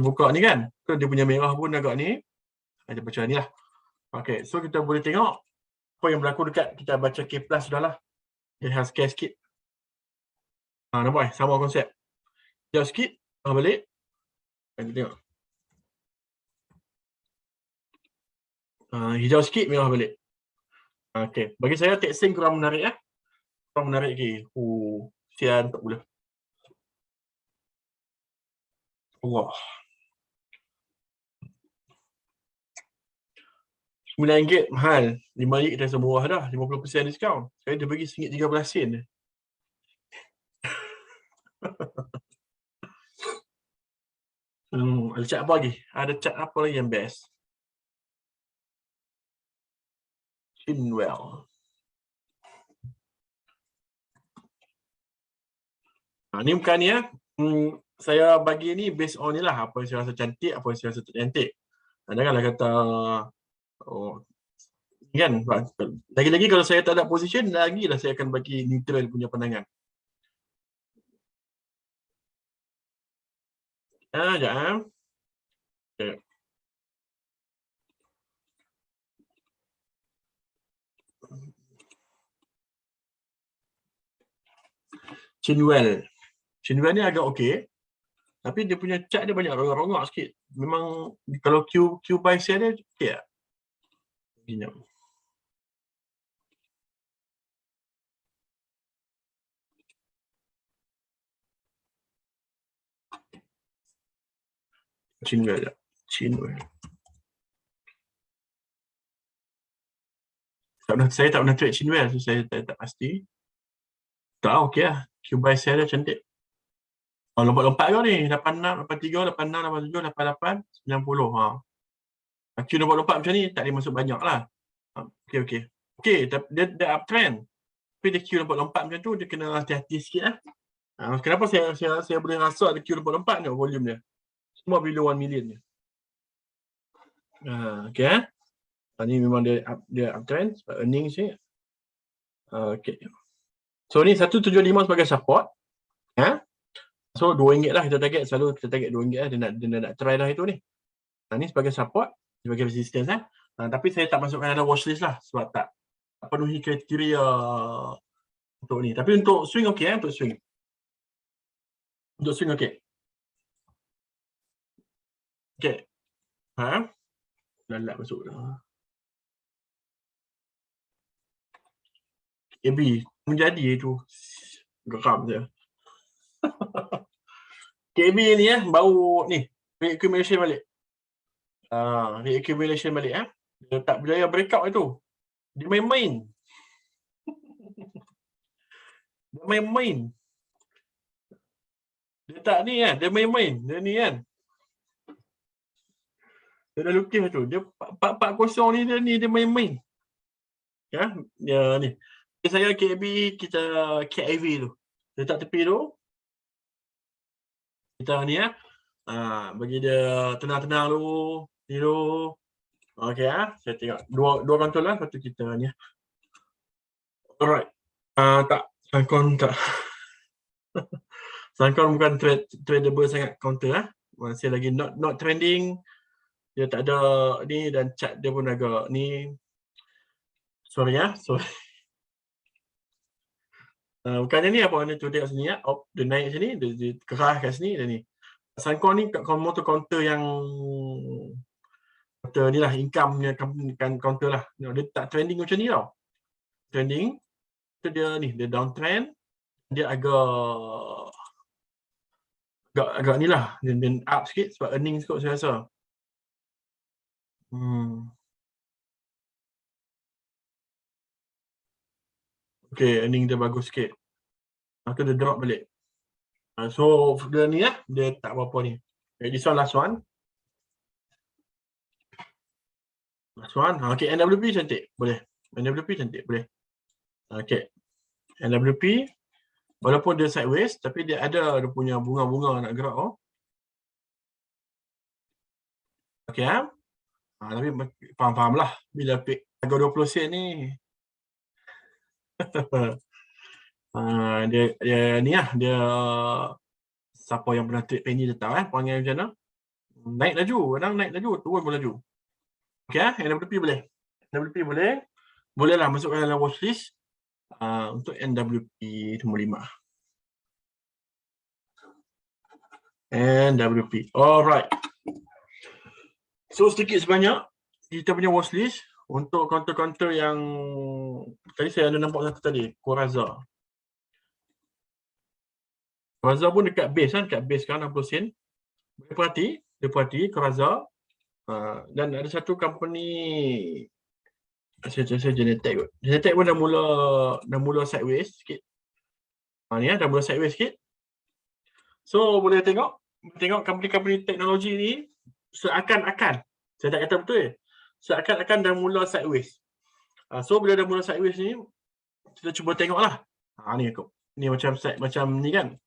buka ni kan. So, dia punya merah pun agak ni. Kita baca ni lah. Okey, so kita boleh tengok apa yang berlaku dekat kita baca K+ dah lah. Dia has scale sikit. Nampak sama konsep. Hijau sikit, balik. Kita tengok. Hijau sikit, merah balik. Okey, bagi saya texting kurang menarik ya. Kurang menarik lagi. Sian tak boleh. Wah. RM9 mahal. RM5 kita rasa murah dah. 50% diskaun. Saya dia bagi RM1.13 je. Ada cat apa lagi? Ada cat apa lagi yang best? Chinwell. Ni bukan ni ya. Saya bagi ni based on ni lah. Apa yang saya rasa cantik, apa yang saya rasa tak cantik. Janganlah kata kan. Lagi-lagi kalau saya tak ada position, lagilah saya akan bagi neutral punya pandangan. Sekejap. Okay. Chinwell ni agak okey. Tapi dia punya chart dia banyak rongak-rongak sikit. Memang kalau Q buy sell dia okey tak? Gini. Chinwell. Saya tak pernah trade Chinwell, so saya tak pasti. Tak, okey lah. Q buy sell dia cantik. Lompat-lompat kau ni. 86, 83, 86, 87, 88, 90. Q lompat-lompat macam ni, tak boleh masuk banyak lah. Okey. Okey, dia uptrend. Tapi dia Q lompat-lompat macam tu, dia kena hati-hati sikit lah. Kenapa saya boleh rasa ada Q lompat-lompat ni, volume dia. Semua below 1 million je. Okey. Ni memang dia uptrend sebab earning je. Okey. So ni 175 sebagai support. So RM2 lah kita target. Selalu kita target RM2 lah. Dia nak try dah itu ni. Ni sebagai support, sebagai resistance lah. Tapi saya tak masukkan dalam watchlist lah. Sebab tak penuhi kriteria untuk ni. Tapi untuk swing okey untuk swing. Untuk swing okey. Okey. Lalap masuk. AB menjadi itu geram je. KB ni baru ni reaccumulation balik. Reaccumulation balik Dia tak berjaya breakout itu. Dia main-main. Dia tak ni dia main-main. Dia ni kan. Dia dah lukis tu. Dia 440 ni dia main-main. Dia ni. Saya KB, kita KIV tu. Letak tepi tu. Kita ni bagi dia tenang-tenang dulu. Tidur. Okey saya tengok dua kontrol lah. Lepas tu kita ni. Alright. Tak. Sankon tak. Sankon bukan tradable sangat counter Masih lagi not trending. Dia tak ada ni dan chart dia pun agak ni. Sorry. Bukannya ni apa ni tu dia sini dia naik sini, dia kerah kat sini dan ni. Sankon ni counter yang counter ni lah, income-nya kan counter lah. Dia tak trending macam ni tau. Trending tu dia ni, dia downtrend. Dia agak ni lah, dia up sikit sebab earnings kot saya rasa. Okay, earning dia bagus sikit. Maka dia drop balik. So dia ni lah, dia tak apa-apa ni. Okay, this one last one. Last one. Okay, NWP cantik. Boleh. NWP cantik. Boleh. Okay. NWP. Walaupun dia sideways, tapi dia ada dia punya bunga-bunga nak gerak. Oh. Okay. Tapi faham-faham lah. Bila pick harga 20 sen ni. dia ni lah. Dia siapa yang pernah trade penny dia tahu panggil macam mana. Naik laju. Kadang naik laju. Turun pun laju. Okay. NWP boleh. NWP boleh. Boleh lah masukkan dalam watchlist. Untuk NWP nombor 5. NWP. Alright. So sedikit sebanyak kita punya watchlist untuk counter-counter yang tadi saya ada nampak satu tadi, Corazza. Corazza pun dekat base kan, dekat base kan 60 sen. Dia perhati Corazza. Dan ada satu company saya Genetec kot. Genetec pun dah mula sideways sikit. Ni dah mula sideways sikit. So boleh tengok company-company teknologi ni seakan-akan, saya tak kata betul seakan-akan dah mula sideways. So bila dah mula sideways ni, kita cuba tengoklah. Ni macam ni kan.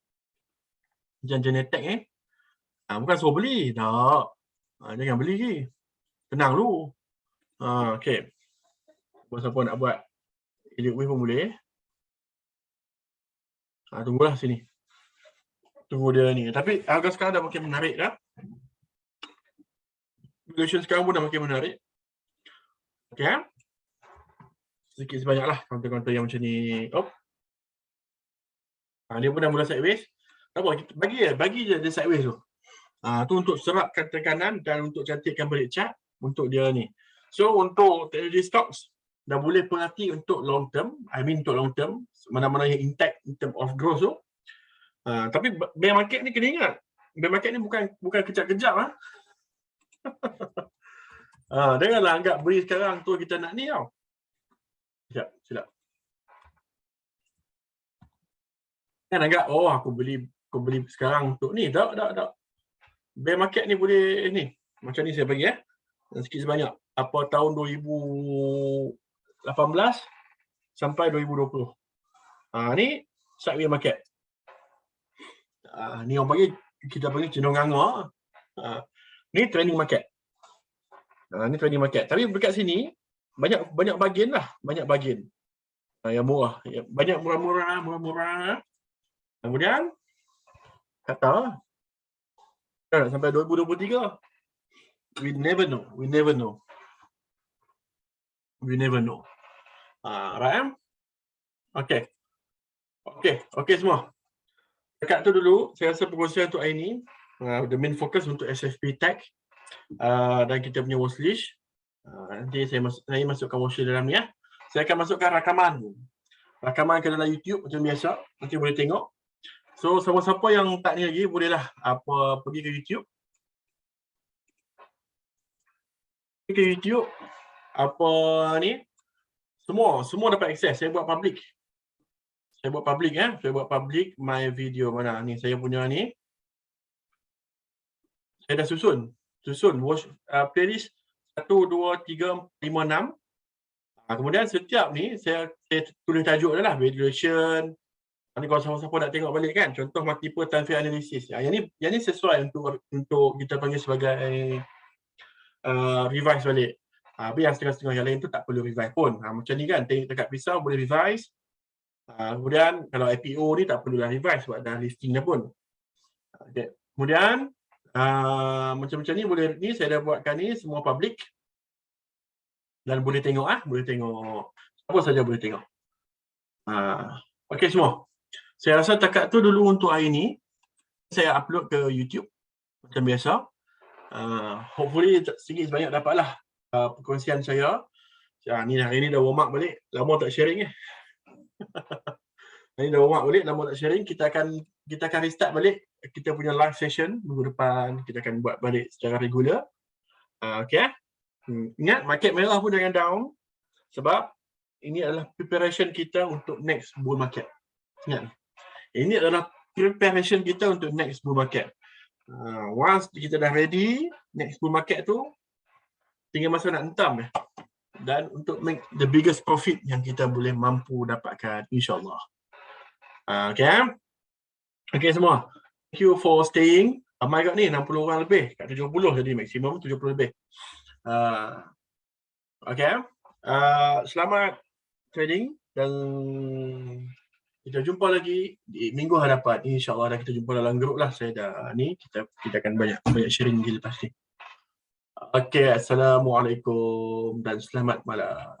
Macam Genetec ni. Bukan suruh beli. Tak. Jangan beli lagi. Tenang dulu. Okay. Siapa nak buat edit wave pun boleh. Tunggulah sini. Tunggu dia ni. Tapi harga sekarang dah makin menarik dah. Valuation sekarang pun dah makin menarik. Okay. Sedikit sebanyaklah counter-counter yang macam ni. Dia pun dah mula sideways. Tak apa, bagi je dia sideways tu. Tu untuk serapkan tekanan dan untuk cantikkan balik chart untuk dia ni. So untuk technology stocks dah boleh perhati untuk long term. Untuk long term, mana-mana yang intact in term of growth tu. Tapi bear market ni kena ingat. Bear market ni bukan kejap-kejap. Janganlah anggap beli sekarang tu kita nak ni tau. Silap. Kan anggap aku beli sekarang untuk ni. Tak. Bear market ni boleh ni. Macam ni saya bagi sikit sebanyak. Apa tahun 2018 sampai 2020. Ni sideways market. Ni orang kita panggil cenderung nganga. Ni trending market. Ni trending market. Tapi dekat sini banyak bahagian lah, yang murah, banyak murah. Kemudian kata sampai 2023 we never know. Right? Okay semua. Dekat tu dulu saya rasa perkongsian untuk hari ni. The main focus untuk SFP Tech dan kita punya watchlist. Nanti saya masukkan watchlist dalam ni. Saya akan masukkan rakaman ke dalam YouTube macam biasa. Nanti boleh tengok. So siapa-siapa yang tak ni lagi bolehlah pergi ke YouTube. Semua dapat akses. Saya buat public. Saya buat public my video mana ni saya punya ni. Saya dah susun watch playlist 1 2 3 4 5 6. Kemudian setiap ni saya tulis tajuk dia lah, valuation. Nanti kalau siapa-siapa nak tengok balik kan, contoh multiple time frame analysis. Yang ni sesuai untuk kita panggil sebagai revise balik. Tapi yang setengah-setengah yang lain tu tak perlu revise pun. Macam ni kan, tengok dekat pisau boleh revise. Kemudian kalau IPO ni tak perlulah revise sebab dah listing dah pun. Okay. Kemudian macam-macam ni boleh, ni saya dah buatkan ni semua public. Dan boleh tengok siapa saja boleh tengok. Okey semua. Saya rasa takat tu dulu untuk hari ni. Saya upload ke YouTube macam biasa. Hopefully sedikit sebanyak dapatlah perkongsian saya. Ni hari ni dah warm up balik. Lama tak sharing Hari ni dah warm up balik, lama tak sharing. Kita akan restart balik kita punya live session minggu depan. Kita akan buat balik secara regular. Okey. Ingat, market merah pun jangan down sebab ini adalah preparation kita untuk next bull market. Ingat, ini adalah preparation kita untuk next bull market. Once kita dah ready, next bull market tu tinggal masa nak hentam dan untuk make the biggest profit yang kita boleh mampu dapatkan, insyaAllah. Okay semua, thank you for staying. Ramai kat ni, 60 orang lebih, kat 70 jadi maksimum 70 lebih. Selamat trading dan kita jumpa lagi di minggu hadapan, insyaAllah. Dan kita jumpa dalam grup lah, saya dah ni, kita akan banyak sharing lepas ni. Assalamualaikum dan selamat malam.